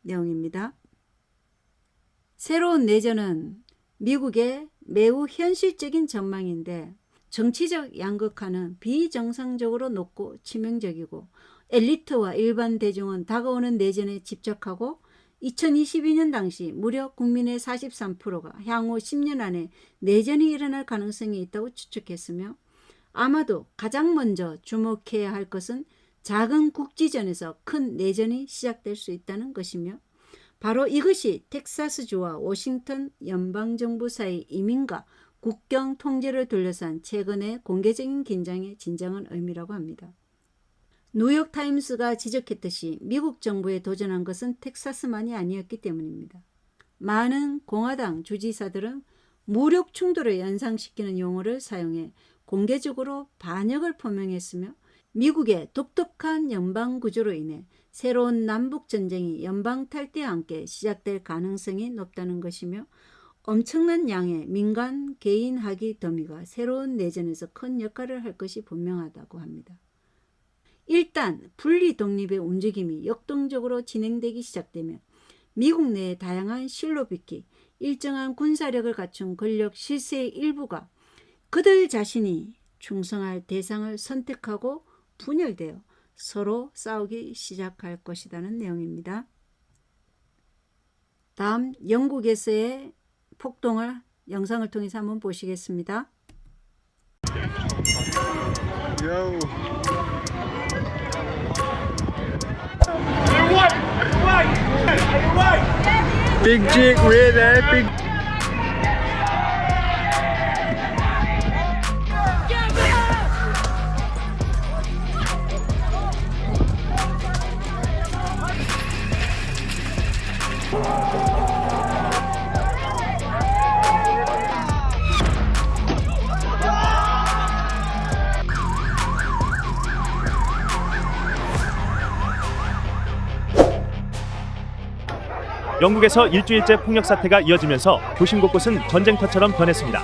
Speaker 1: 내용입니다. 새로운 내전은 미국의 매우 현실적인 전망인데 정치적 양극화는 비정상적으로 높고 치명적이고 엘리트와 일반 대중은 다가오는 내전에 집착하고 2022년 당시 무려 국민의 43%가 향후 10년 안에 내전이 일어날 가능성이 있다고 추측했으며 아마도 가장 먼저 주목해야 할 것은 작은 국지전에서 큰 내전이 시작될 수 있다는 것이며 바로 이것이 텍사스주와 워싱턴 연방정부 사이 이민과 국경 통제를 둘러싼 최근의 공개적인 긴장의 진정한 의미라고 합니다. 뉴욕타임스가 지적했듯이 미국 정부에 도전한 것은 텍사스만이 아니었기 때문입니다. 많은 공화당 주지사들은 무력 충돌을 연상시키는 용어를 사용해 공개적으로 반역을 표명했으며 미국의 독특한 연방 구조로 인해 새로운 남북 전쟁이 연방 탈퇴와 함께 시작될 가능성이 높다는 것이며 엄청난 양의 민간 개인 학위 더미가 새로운 내전에서 큰 역할을 할 것이 분명하다고 합니다. 일단 분리 독립의 움직임이 역동적으로 진행되기 시작되면 미국 내의 다양한 실로비키, 일정한 군사력을 갖춘 권력 실세의 일부가 그들 자신이 충성할 대상을 선택하고 분열되어 서로 싸우기 시작할 것이라는 내용입니다. 다음 영국에서의 폭동을 영상을 통해서 한번 보시겠습니다.
Speaker 14: Big jig, really big.
Speaker 15: 영국에서 일주일째 폭력 사태가 이어지면서 도심 곳곳은 전쟁터처럼 변했습니다.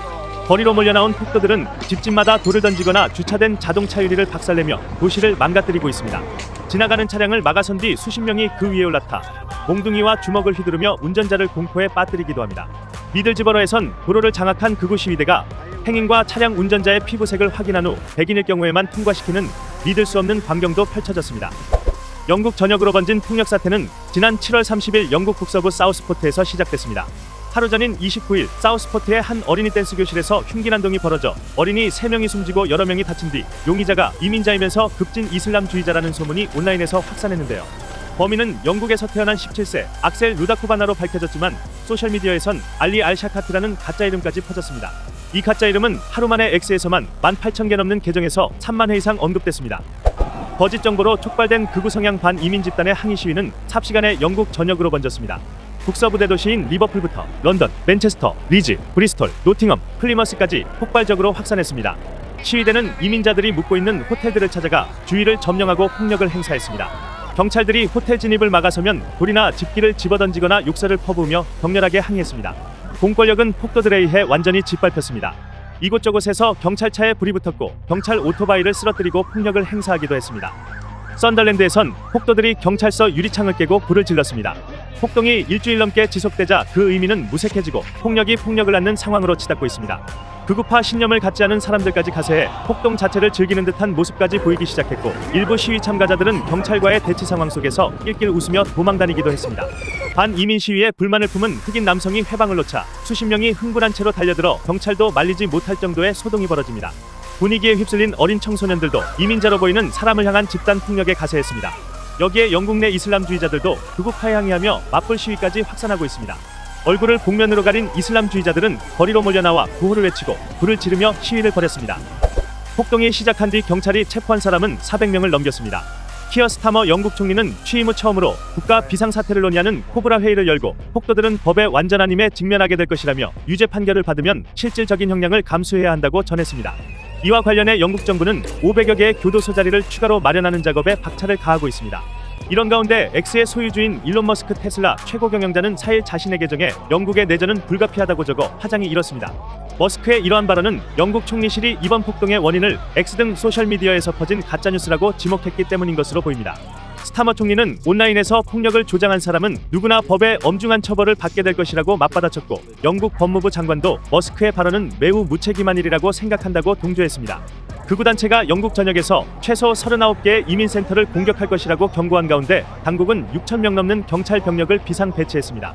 Speaker 15: 거리로 몰려나온 폭도들은 집집마다 돌을 던지거나 주차된 자동차 유리를 박살내며 도시를 망가뜨리고 있습니다. 지나가는 차량을 막아선 뒤 수십 명이 그 위에 올라타 몽둥이와 주먹을 휘두르며 운전자를 공포에 빠뜨리기도 합니다. 미들즈버러에선 도로를 장악한 극우 시위대가 행인과 차량 운전자의 피부색을 확인한 후 백인일 경우에만 통과시키는 믿을 수 없는 광경도 펼쳐졌습니다. 영국 전역으로 번진 폭력 사태는 지난 7월 30일 영국 북서부 사우스포트에서 시작됐습니다. 하루 전인 29일 사우스포트의 한 어린이 댄스 교실에서 흉기 난동이 벌어져 어린이 3명이 숨지고 여러 명이 다친 뒤 용의자가 이민자이면서 급진 이슬람주의자라는 소문이 온라인에서 확산했는데요. 범인은 영국에서 태어난 17세 악셀 루다코바나로 밝혀졌지만 소셜미디어에선 알리 알샤카트라는 가짜 이름까지 퍼졌습니다. 이 가짜 이름은 하루 만에 X에서만 18,000개 넘는 계정에서 3만 회 이상 언급됐습니다. 거짓 정보로 촉발된 극우 성향 반이민 집단의 항의 시위는 삽시간에 영국 전역으로 번졌습니다. 북서부 대도시인 리버풀부터 런던, 맨체스터, 리즈, 브리스톨, 노팅엄, 플리머스까지 폭발적으로 확산했습니다. 시위대는 이민자들이 묵고 있는 호텔들을 찾아가 주위를 점령하고 폭력을 행사했습니다. 경찰들이 호텔 진입을 막아서면 돌이나 집기를 집어던지거나 욕설을 퍼부으며 격렬하게 항의했습니다. 공권력은 폭도들에 의해 완전히 짓밟혔습니다. 이곳저곳에서 경찰차에 불이 붙었고 경찰 오토바이를 쓰러뜨리고 폭력을 행사하기도 했습니다. 썬덜랜드에선 폭도들이 경찰서 유리창을 깨고 불을 질렀습니다. 폭동이 일주일 넘게 지속되자 그 의미는 무색해지고 폭력이 폭력을 낳는 상황으로 치닫고 있습니다. 극우파 신념을 갖지 않은 사람들까지 가세해 폭동 자체를 즐기는 듯한 모습까지 보이기 시작했고 일부 시위 참가자들은 경찰과의 대치 상황 속에서 낄낄 웃으며 도망다니기도 했습니다. 반이민 시위에 불만을 품은 흑인 남성이 회방을 놓자 수십 명이 흥분한 채로 달려들어 경찰도 말리지 못할 정도의 소동이 벌어집니다. 분위기에 휩쓸린 어린 청소년들도 이민자로 보이는 사람을 향한 집단 폭력에 가세했습니다. 여기에 영국 내 이슬람주의자들도 극우파에 항의하며 맞불 시위까지 확산하고 있습니다. 얼굴을 복면으로 가린 이슬람주의자들은 거리로 몰려나와 구호를 외치고 불을 지르며 시위를 벌였습니다. 폭동이 시작한 뒤 경찰이 체포한 사람은 400명을 넘겼습니다. 키어 스타머 영국 총리는 취임 후 처음으로 국가 비상사태를 논의하는 코브라 회의를 열고 폭도들은 법의 완전한 힘에 직면하게 될 것이라며 유죄 판결을 받으면 실질적인 형량을 감수해야 한다고 전했습니다. 이와 관련해 영국 정부는 500여 개의 교도소 자리를 추가로 마련하는 작업에 박차를 가하고 있습니다. 이런 가운데 X의 소유주인 일론 머스크 테슬라 최고 경영자는 4일 자신의 계정에 영국의 내전은 불가피하다고 적어 파장이 일었습니다. 머스크의 이러한 발언은 영국 총리실이 이번 폭동의 원인을 X 등 소셜미디어에서 퍼진 가짜뉴스라고 지목했기 때문인 것으로 보입니다. 스타머 총리는 온라인에서 폭력을 조장한 사람은 누구나 법의 엄중한 처벌을 받게 될 것이라고 맞받아쳤고, 영국 법무부 장관도 머스크의 발언은 매우 무책임한 일이라고 생각한다고 동조했습니다. 극우 단체가 영국 전역에서 최소 39개의 이민센터를 공격할 것이라고 경고한 가운데 당국은 6,000명 넘는 경찰 병력을 비상 배치했습니다.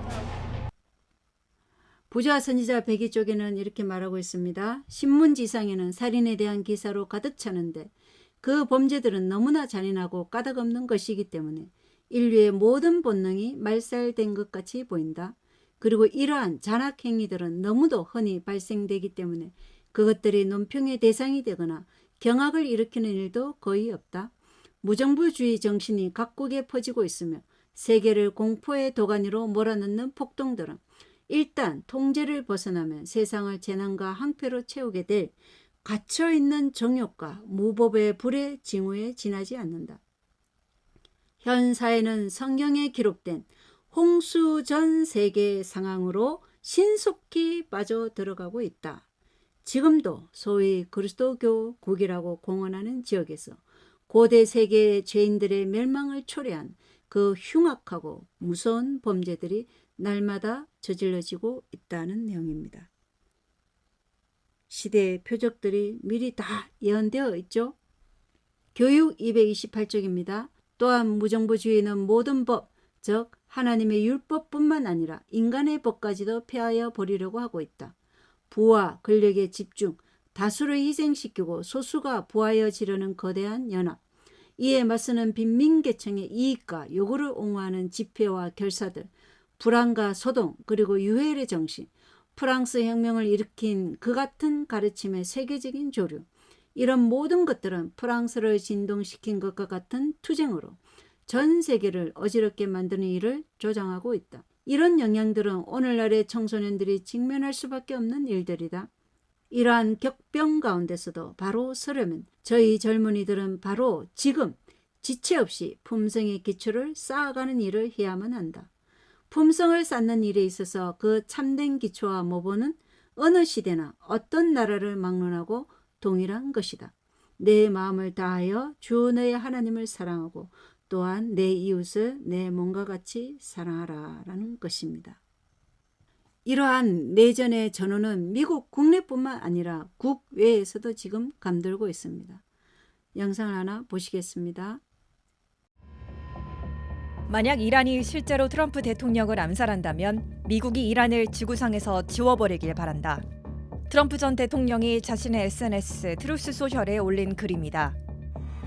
Speaker 1: 부자 선지자 백이 쪽에는 이렇게 말하고 있습니다. 신문지상에는 살인에 대한 기사로 가득 차는데 그 범죄들은 너무나 잔인하고 까닭없는 것이기 때문에 인류의 모든 본능이 말살된 것 같이 보인다. 그리고 이러한 잔악 행위들은 너무도 흔히 발생되기 때문에 그것들이 논평의 대상이 되거나 경악을 일으키는 일도 거의 없다. 무정부주의 정신이 각국에 퍼지고 있으며 세계를 공포의 도가니로 몰아넣는 폭동들은 일단 통제를 벗어나면 세상을 재난과 항폐로 채우게 될 갇혀있는 정욕과 무법의 불의 징후에 지나지 않는다. 현 사회는 성경에 기록된 홍수 전 세계 상황으로 신속히 빠져들어가고 있다. 지금도 소위 그리스도교국이라고 공언하는 지역에서 고대 세계의 죄인들의 멸망을 초래한 그 흉악하고 무서운 범죄들이 날마다 저질러지고 있다는 내용입니다. 시대의 표적들이 미리 다 예언되어 있죠. 교육 228쪽입니다. 또한 무정부주의는 모든 법, 즉 하나님의 율법뿐만 아니라 인간의 법까지도 폐하여 버리려고 하고 있다. 부와 권력의 집중, 다수를 희생시키고 소수가 부하여지려는 거대한 연합, 이에 맞서는 빈민계층의 이익과 요구를 옹호하는 집회와 결사들, 불안과 소동, 그리고 유혈의 정신, 프랑스 혁명을 일으킨 그 같은 가르침의 세계적인 조류, 이런 모든 것들은 프랑스를 진동시킨 것과 같은 투쟁으로 전 세계를 어지럽게 만드는 일을 조장하고 있다. 이런 영향들은 오늘날의 청소년들이 직면할 수밖에 없는 일들이다. 이러한 격병 가운데서도 바로 서려면 저희 젊은이들은 바로 지금 지체 없이 품성의 기초를 쌓아가는 일을 해야만 한다. 품성을 쌓는 일에 있어서 그 참된 기초와 모본은 어느 시대나 어떤 나라를 막론하고 동일한 것이다. 내 마음을 다하여 주 너의 하나님을 사랑하고 또한 내 이웃을 내 몸과 같이 사랑하라 라는 것입니다. 이러한 내전의 전후는 미국 국내뿐만 아니라 국외에서도 지금 감돌고 있습니다. 영상을 하나 보시겠습니다.
Speaker 16: 만약 이란이 실제로 트럼프 대통령을 암살한다면 미국이 이란을 지구상에서 지워버리길 바란다. 트럼프 전 대통령이 자신의 SNS 트루스 소셜에 올린 글입니다.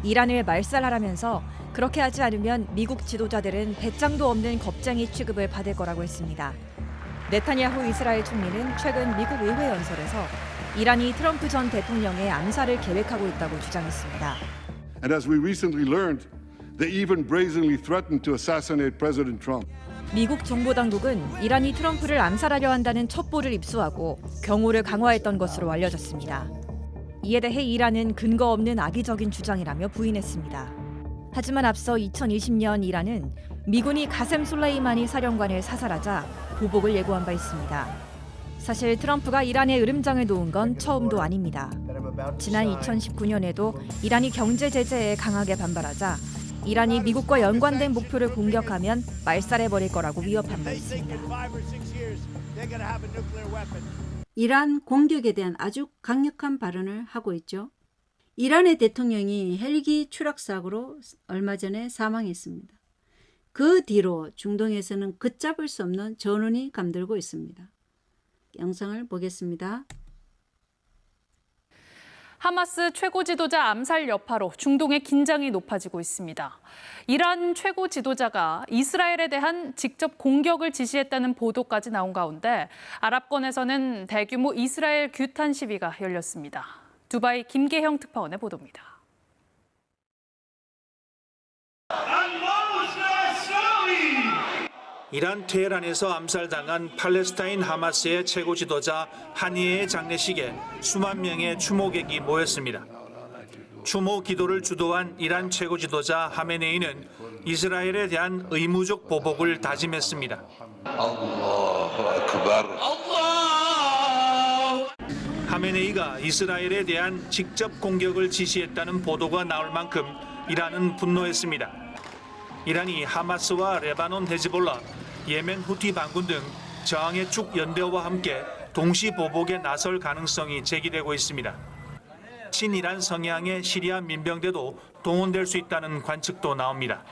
Speaker 16: 이란을 말살하라면서 그렇게 하지 않으면 미국 지도자들은 배짱도 없는 겁쟁이 취급을 받을 거라고 했습니다. 네타냐후 이스라엘 총리는 최근 미국 의회 연설에서 이란이 트럼프 전 대통령의 암살을 계획하고 있다고 주장했습니다.
Speaker 17: And as we recently learned, they even brazenly threatened to assassinate President Trump.
Speaker 16: 미국 정보당국은 이란이 트럼프를 암살하려 한다는 첩보를 입수하고 경호를 강화했던 것으로 알려졌습니다. 이에 대해 이란은 근거 없는 악의적인 주장이라며 부인했습니다. 하지만 앞서 2020년 이란은 미군이 가셈 솔레이마니 사령관을 사살하자 보복을 예고한 바 있습니다. 사실 트럼프가 이란에 으름장을 놓은 건 처음도 아닙니다. 지난 2019년에도 이란이 경제 제재에 강하게 반발하자 이란이 미국과 연관된 목표를 공격하면 말살해버릴 거라고 위협한 바 있습니다.
Speaker 1: 이란 공격에 대한 아주 강력한 발언을 하고 있죠. 이란의 대통령이 헬기 추락 사고로 얼마 전에 사망했습니다. 그 뒤로 중동에서는 걷잡을 수 없는 전운이 감돌고 있습니다. 영상을 보겠습니다.
Speaker 18: 하마스 최고 지도자 암살 여파로 중동의 긴장이 높아지고 있습니다. 이란 최고 지도자가 이스라엘에 대한 직접 공격을 지시했다는 보도까지 나온 가운데 아랍권에서는 대규모 이스라엘 규탄 시위가 열렸습니다. 두바이 김계형 특파원의 보도입니다.
Speaker 19: 이란 테헤란에서 암살당한 팔레스타인 하마스의 최고 지도자 하니에의 장례식에 수만 명의 추모객이 모였습니다. 추모 기도를 주도한 이란 최고 지도자 하메네이는 이스라엘에 대한 의무적 보복을 다짐했습니다. 하메네이가 이스라엘에 대한 직접 공격을 지시했다는 보도가 나올 만큼 이란은 분노했습니다. 이란이 하마스와 레바논 헤즈볼라, 예멘 후티 반군 등 저항의 축 연대와 함께 동시 보복에 나설 가능성이 제기되고 있습니다. 친이란 성향의 시리아 민병대도 동원될 수 있다는 관측도 나옵니다.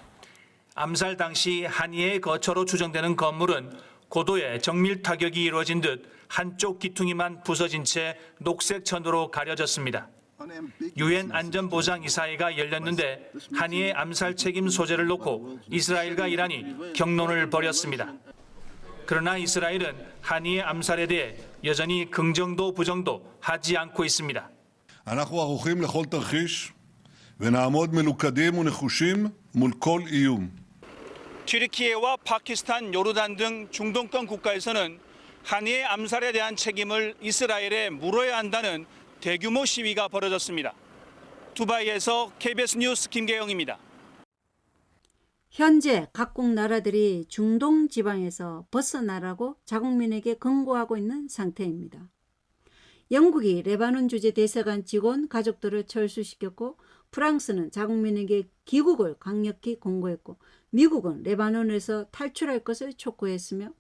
Speaker 19: 암살 당시 한이의 거처로 추정되는 건물은 고도의 정밀 타격이 이루어진 듯 한쪽 기퉁이만 부서진 채 녹색 천으로 가려졌습니다. 유엔 안전보장이사회가 열렸는데 한이의 암살 책임 소재를 놓고 이스라엘과 이란이 격론을 벌였습니다. 그러나 이스라엘은 한이의 암살에 대해 여전히 긍정도 부정도 하지 않고 있습니다.
Speaker 17: אנחנו ערוכים לכל תרחיש ונעמוד מלוכדים ונחושים מול כל איום.
Speaker 19: 튀르키예와 파키스탄, 요르단 등 중동권 국가에서는 한이의 암살에 대한 책임을 이스라엘에 물어야 한다는 대규모 시위가 벌어졌습니다. 두바이에서 KBS 뉴스 김계영입니다.
Speaker 1: 현재 각국 나라들이 중동 지방에서 벗어나라고 자국민에게 권고하고 있는 상태입니다. 영국이 레바논 주재 대사관 직원 가족들을 철수시켰고 프랑스는 자국민에게 귀국을 강력히 권고했고 미국은 레바논에서 탈출할 것을 촉구했으며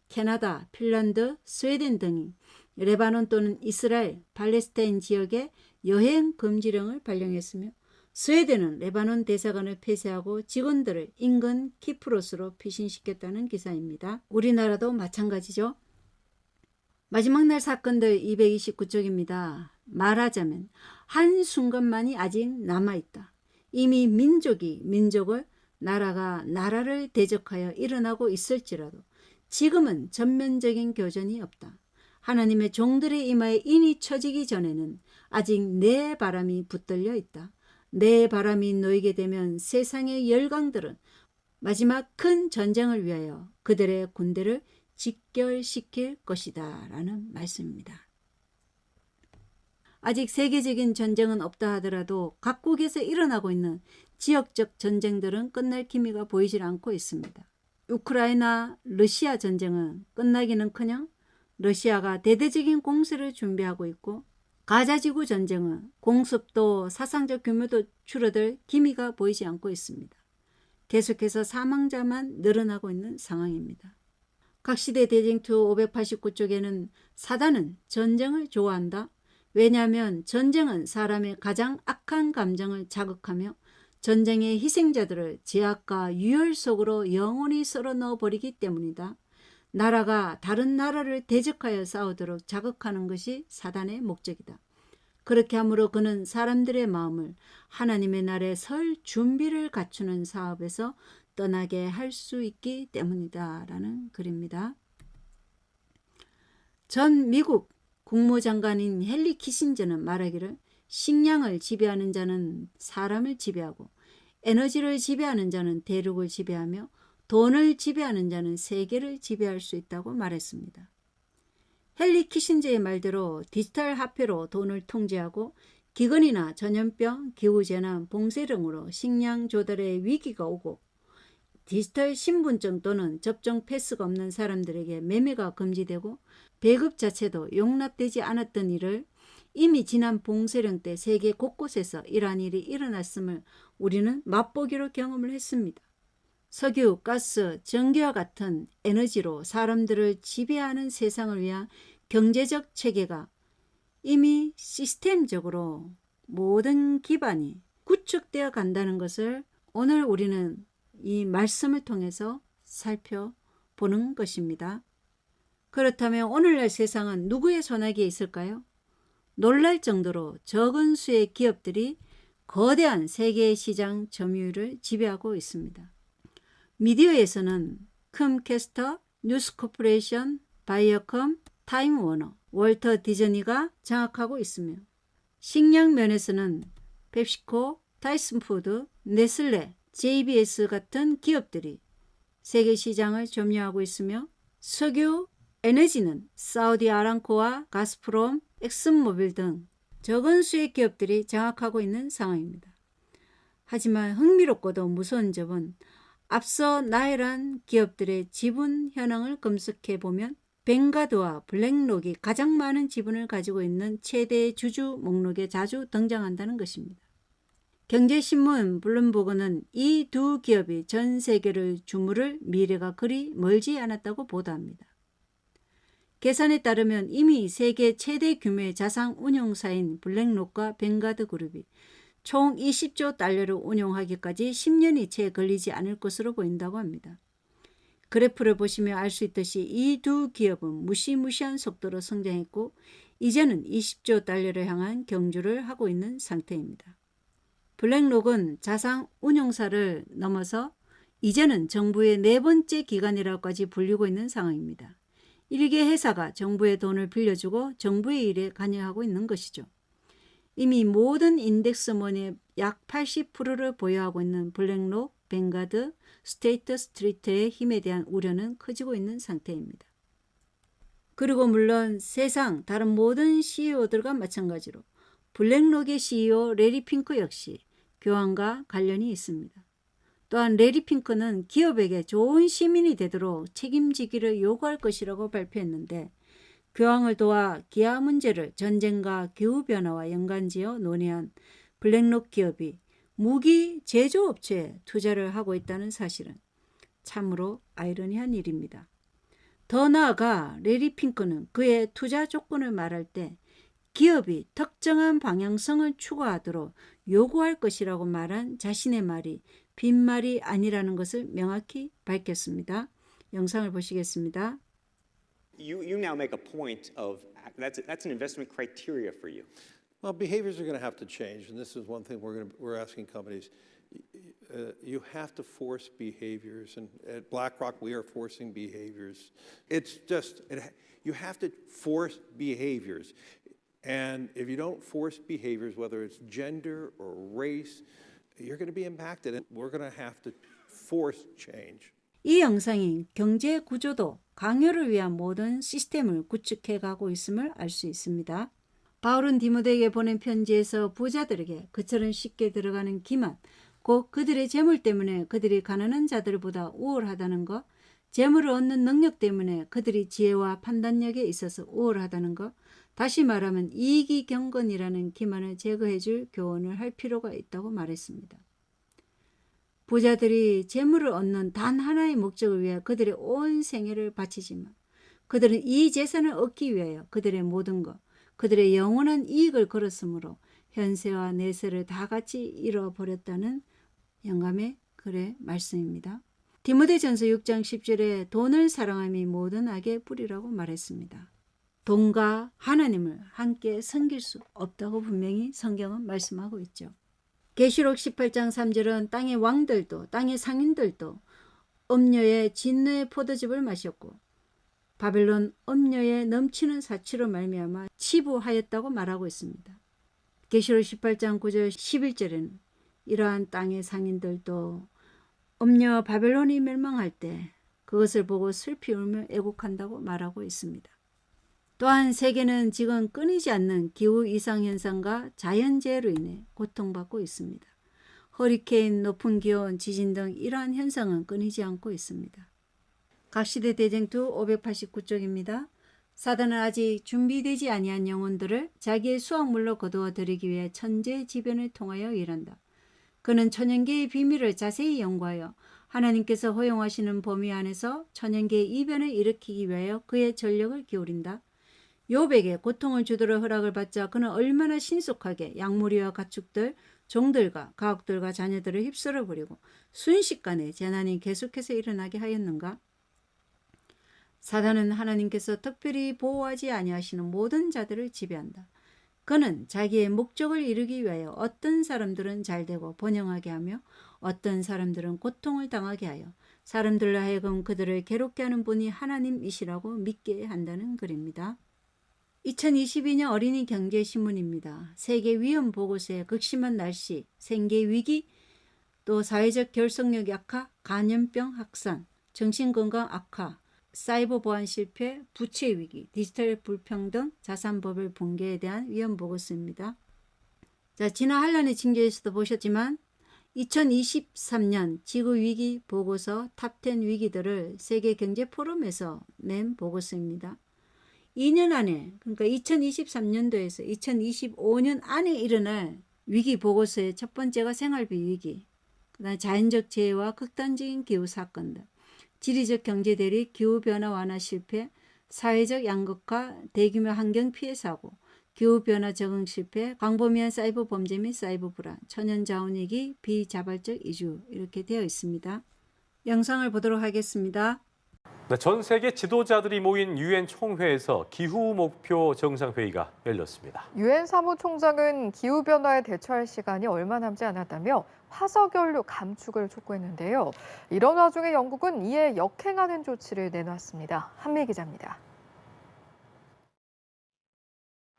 Speaker 1: 캐나다, 핀란드, 스웨덴 등이 레바논 또는 이스라엘, 팔레스타인 지역에 여행 금지령을 발령했으며 스웨덴은 레바논 대사관을 폐쇄하고 직원들을 인근 키프로스로 피신시켰다는 기사입니다. 우리나라도 마찬가지죠. 마지막 날 사건들 229쪽입니다. 말하자면 한순간만이 아직 남아있다. 이미 민족이 민족을, 나라가 나라를 대적하여 일어나고 있을지라도 지금은 전면적인 교전이 없다. 하나님의 종들의 이마에 인이 쳐지기 전에는 아직 내 바람이 붙들려 있다. 내 바람이 놓이게 되면 세상의 열강들은 마지막 큰 전쟁을 위하여 그들의 군대를 직결시킬 것이다 라는 말씀입니다. 아직 세계적인 전쟁은 없다 하더라도 각국에서 일어나고 있는 지역적 전쟁들은 끝날 기미가 보이질 않고 있습니다. 우크라이나, 러시아 전쟁은 끝나기는커녕 러시아가 대대적인 공세를 준비하고 있고 가자지구 전쟁은 공습도 사상적 규모도 줄어들 기미가 보이지 않고 있습니다. 계속해서 사망자만 늘어나고 있는 상황입니다. 각 시대 대쟁투 589쪽에는 사단은 전쟁을 좋아한다. 왜냐하면 전쟁은 사람의 가장 악한 감정을 자극하며 전쟁의 희생자들을 제약과 유혈 속으로 영원히 썰어 넣어버리기 때문이다. 나라가 다른 나라를 대적하여 싸우도록 자극하는 것이 사단의 목적이다. 그렇게 함으로 그는 사람들의 마음을 하나님의 날에 설 준비를 갖추는 사업에서 떠나게 할 수 있기 때문이다 라는 글입니다. 전 미국 국무장관인 헨리 키신저는 말하기를 식량을 지배하는 자는 사람을 지배하고 에너지를 지배하는 자는 대륙을 지배하며 돈을 지배하는 자는 세계를 지배할 수 있다고 말했습니다. 헨리 키신저의 말대로 디지털 화폐로 돈을 통제하고 기근이나 전염병, 기후재난, 봉쇄령으로 식량 조달에 위기가 오고 디지털 신분증 또는 접종 패스가 없는 사람들에게 매매가 금지되고 배급 자체도 용납되지 않았던 일을 이미 지난 봉쇄령 때 세계 곳곳에서 이러한 일이 일어났음을 우리는 맛보기로 경험을 했습니다. 석유, 가스, 전기와 같은 에너지로 사람들을 지배하는 세상을 위한 경제적 체계가 이미 시스템적으로 모든 기반이 구축되어 간다는 것을 오늘 우리는 이 말씀을 통해서 살펴보는 것입니다. 그렇다면 오늘날 세상은 누구의 손아귀에 있을까요? 놀랄 정도로 적은 수의 기업들이 거대한 세계 시장 점유율을 지배하고 있습니다. 미디어에서는 컴캐스터, 뉴스코퍼레이션, 바이어컴, 타임워너, 월터 디즈니가 장악하고 있으며 식량 면에서는 펩시코, 타이슨푸드, 네슬레, JBS 같은 기업들이 세계 시장을 점유하고 있으며 석유, 에너지는 사우디 아람코와 가스프롬, 엑슨모빌 등 적은 수의 기업들이 장악하고 있는 상황입니다. 하지만 흥미롭고도 무서운 점은 앞서 나열한 기업들의 지분 현황을 검색해보면 뱅가드와 블랙록이 가장 많은 지분을 가지고 있는 최대 주주 목록에 자주 등장한다는 것입니다. 경제신문 블룸버그는 이 두 기업이 전 세계를 주무를 미래가 그리 멀지 않았다고 보도합니다. 계산에 따르면 이미 세계 최대 규모의 자산 운용사인 블랙록과 뱅가드 그룹이 총 20조 달러를 운용하기까지 10년이 채 걸리지 않을 것으로 보인다고 합니다. 그래프를 보시면 알 수 있듯이 이 두 기업은 무시무시한 속도로 성장했고 이제는 20조 달러를 향한 경주를 하고 있는 상태입니다. 블랙록은 자산 운용사를 넘어서 이제는 정부의 네 번째 기관이라고까지 불리고 있는 상황입니다. 일개 회사가 정부의 돈을 빌려주고 정부의 일에 관여하고 있는 것이죠. 이미 모든 인덱스먼의 약 80%를 보유하고 있는 블랙록, 뱅가드, 스테이트 스트리트의 힘에 대한 우려는 커지고 있는 상태입니다. 그리고 물론 세상 다른 모든 CEO들과 마찬가지로 블랙록의 CEO 레리 핑크 역시 교황과 관련이 있습니다. 또한 레리 핑크는 기업에게 좋은 시민이 되도록 책임지기를 요구할 것이라고 발표했는데 교황을 도와 기아 문제를 전쟁과 기후변화와 연관지어 논의한 블랙록 기업이 무기 제조업체에 투자를 하고 있다는 사실은 참으로 아이러니한 일입니다. 더 나아가 레리 핑크는 그의 투자 조건을 말할 때 기업이 특정한 방향성을 추구하도록 요구할 것이라고 말한 자신의 말이 빈말이 아니라는 것을 명확히 밝혔습니다. 영상을 보시겠습니다.
Speaker 20: You now make a point of that's an investment criteria for you.
Speaker 21: Well, behaviors are going to have to change, and this is one thing we're asking companies. You have to force behaviors, and at BlackRock we are forcing behaviors. It's just you have to force behaviors, and if you don't force behaviors, whether it's gender or race, you're going to be impacted, and we're going to have to force change.
Speaker 1: 이 영상이 경제 구조도 강요를 위한 모든 시스템을 구축해 가고 있음을 알 수 있습니다. 바울은 디모데에게 보낸 편지에서 부자들에게 그처럼 쉽게 들어가는 기만, 곧 그들의 재물 때문에 그들이 가난한 자들보다 우월하다는 것, 재물을 얻는 능력 때문에 그들이 지혜와 판단력에 있어서 우월하다는 것, 다시 말하면 이익이 경건이라는 기만을 제거해 줄 교훈을 할 필요가 있다고 말했습니다. 부자들이 재물을 얻는 단 하나의 목적을 위해 그들의 온 생애를 바치지만 그들은 이 재산을 얻기 위하여 그들의 모든 것, 그들의 영원한 이익을 걸었으므로 현세와 내세를 다 같이 잃어버렸다는 영감의 글의 말씀입니다. 디모데전서 6장 10절에 돈을 사랑함이 모든 악의 뿌리라고 말했습니다. 돈과 하나님을 함께 섬길 수 없다고 분명히 성경은 말씀하고 있죠. 계시록 18장 3절은 땅의 왕들도 땅의 상인들도 음녀의 진노의 포도즙을 마셨고 바벨론 음녀의 넘치는 사치로 말미암아 치부하였다고 말하고 있습니다. 계시록 18장 9절 11절에는 이러한 땅의 상인들도 음녀 바벨론이 멸망할 때 그것을 보고 슬피 울며 애곡한다고 말하고 있습니다. 또한 세계는 지금 끊이지 않는 기후 이상 현상과 자연재해로 인해 고통받고 있습니다. 허리케인, 높은 기온, 지진 등 이러한 현상은 끊이지 않고 있습니다. 각시대 대쟁투 589쪽입니다. 사단은 아직 준비되지 아니한 영혼들을 자기의 수확물로 거두어 들이기 위해 천재지변을 통하여 일한다. 그는 천연계의 비밀을 자세히 연구하여 하나님께서 허용하시는 범위 안에서 천연계의 이변을 일으키기 위하여 그의 전력을 기울인다. 욥에게 고통을 주도록 허락을 받자 그는 얼마나 신속하게 양무리와 가축들, 종들과 가옥들과 자녀들을 휩쓸어 버리고 순식간에 재난이 계속해서 일어나게 하였는가? 사단은 하나님께서 특별히 보호하지 아니하시는 모든 자들을 지배한다. 그는 자기의 목적을 이루기 위하여 어떤 사람들은 잘되고 번영하게 하며 어떤 사람들은 고통을 당하게 하여 사람들로 하여금 그들을 괴롭게 하는 분이 하나님이시라고 믿게 한다는 글입니다. 2022년 어린이 경제신문입니다. 세계 위험 보고서에 극심한 날씨, 생계 위기, 또 사회적 결속력 약화, 감염병 확산, 정신건강 악화, 사이버 보안 실패, 부채 위기, 디지털 불평등, 자산 버블 붕괴에 대한 위험 보고서입니다. 자, 지난 한란의 징조에서도 보셨지만 2023년 지구 위기 보고서 탑10 위기들을 세계 경제 포럼에서 낸 보고서입니다. 2년 안에, 그러니까 2023년도에서 2025년 안에 일어날 위기 보고서의 첫 번째가 생활비 위기, 그다음 자연적 재해와 극단적인 기후 사건들, 지리적 경제 대립, 기후변화 완화 실패, 사회적 양극화, 대규모 환경 피해 사고, 기후변화 적응 실패, 광범위한 사이버 범죄 및 사이버 불안, 천연 자원 위기, 비자발적 이주 이렇게 되어 있습니다. 영상을 보도록 하겠습니다.
Speaker 2: 네, 전 세계 지도자들이 모인 유엔 총회에서 기후 목표 정상회의가 열렸습니다.
Speaker 22: 유엔 사무총장은 기후변화에 대처할 시간이 얼마 남지 않았다며 화석연료 감축을 촉구했는데요. 이런 와중에 영국은 이에 역행하는 조치를 내놨습니다. 한미 기자입니다.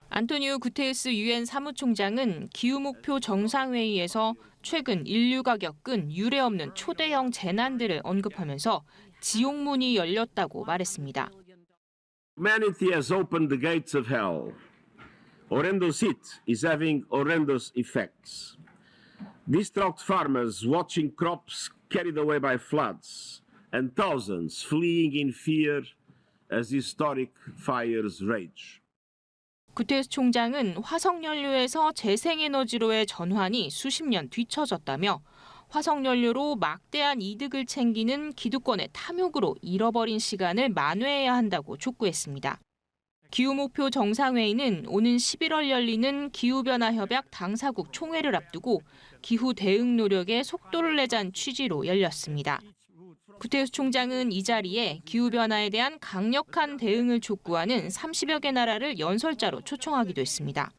Speaker 23: 안토니오 구테르스 유엔 사무총장은 기후 목표 정상회의에서 최근 인류가 겪은 유례없는 초대형 재난들을 언급하면서 지옥문이 열렸다고 말했습니다.
Speaker 24: Humanity has opened the gates of hell. Horrendous heat is having horrendous effects. Distraught farmers watching crops carried away by floods, and thousands fleeing in fear as historic fires rage.
Speaker 23: 구테르스 총장은 화석연료에서 재생에너지로의 전환이 수십 년 뒤처졌다며 화석연료로 막대한 이득을 챙기는 기득권의 탐욕으로 잃어버린 시간을 만회해야 한다고 촉구했습니다. 기후목표 정상회의는 오는 11월 열리는 기후변화협약 당사국 총회를 앞두고 기후 대응 노력에 속도를 내자는 취지로 열렸습니다. 구테르스 총장은 이 자리에 기후변화에 대한 강력한 대응을 촉구하는 30여 개 나라를 연설자로 초청하기도 했습니다.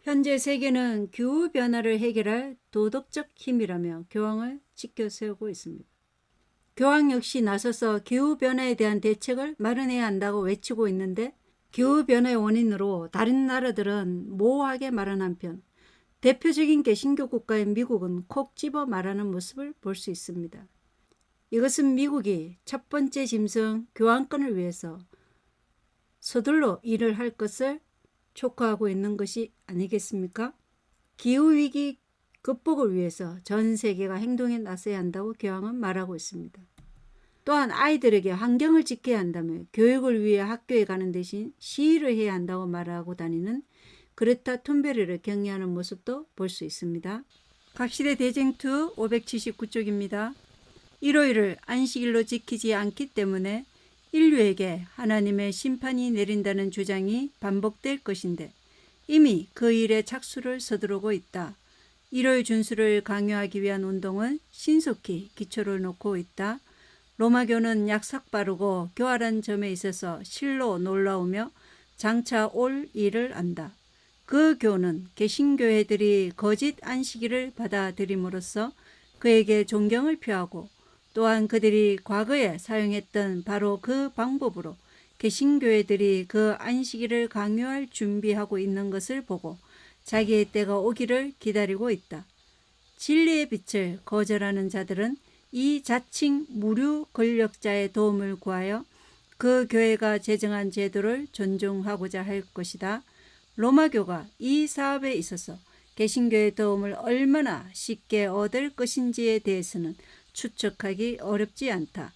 Speaker 1: 현재 세계는 기후변화를 해결할 도덕적 힘이라며 교황을 지켜세우고 있습니다. 교황 역시 나서서 기후변화에 대한 대책을 마련해야 한다고 외치고 있는데 기후변화의 원인으로 다른 나라들은 모호하게 말한 한편 대표적인 개신교 국가인 미국은 콕 집어 말하는 모습을 볼 수 있습니다. 이것은 미국이 첫 번째 짐승 교황권을 위해서 서둘러 일을 할 것을 촉구하고 있는 것이 아니겠습니까? 기후위기 극복을 위해서 전 세계가 행동에 나서야 한다고 교황은 말하고 있습니다. 또한 아이들에게 환경을 지켜야 한다며 교육을 위해 학교에 가는 대신 시위를 해야 한다고 말하고 다니는 그레타 툰베르를 격려하는 모습도 볼 수 있습니다. 각시대 대쟁투 579쪽입니다. 일요일을 안식일로 지키지 않기 때문에 인류에게 하나님의 심판이 내린다는 주장이 반복될 것인데 이미 그 일에 착수를 서두르고 있다. 일요일 준수를 강요하기 위한 운동은 신속히 기초를 놓고 있다. 로마교는 약삭 빠르고 교활한 점에 있어서 실로 놀라우며 장차 올 일을 안다. 그 교는 개신교회들이 거짓 안식일을 받아들임으로써 그에게 존경을 표하고 또한 그들이 과거에 사용했던 바로 그 방법으로 개신교회들이 그 안식일을 강요할 준비하고 있는 것을 보고 자기의 때가 오기를 기다리고 있다. 진리의 빛을 거절하는 자들은 이 자칭 무류 권력자의 도움을 구하여 그 교회가 제정한 제도를 존중하고자 할 것이다. 로마교가 이 사업에 있어서 개신교의 도움을 얼마나 쉽게 얻을 것인지에 대해서는 추측하기 어렵지 않다.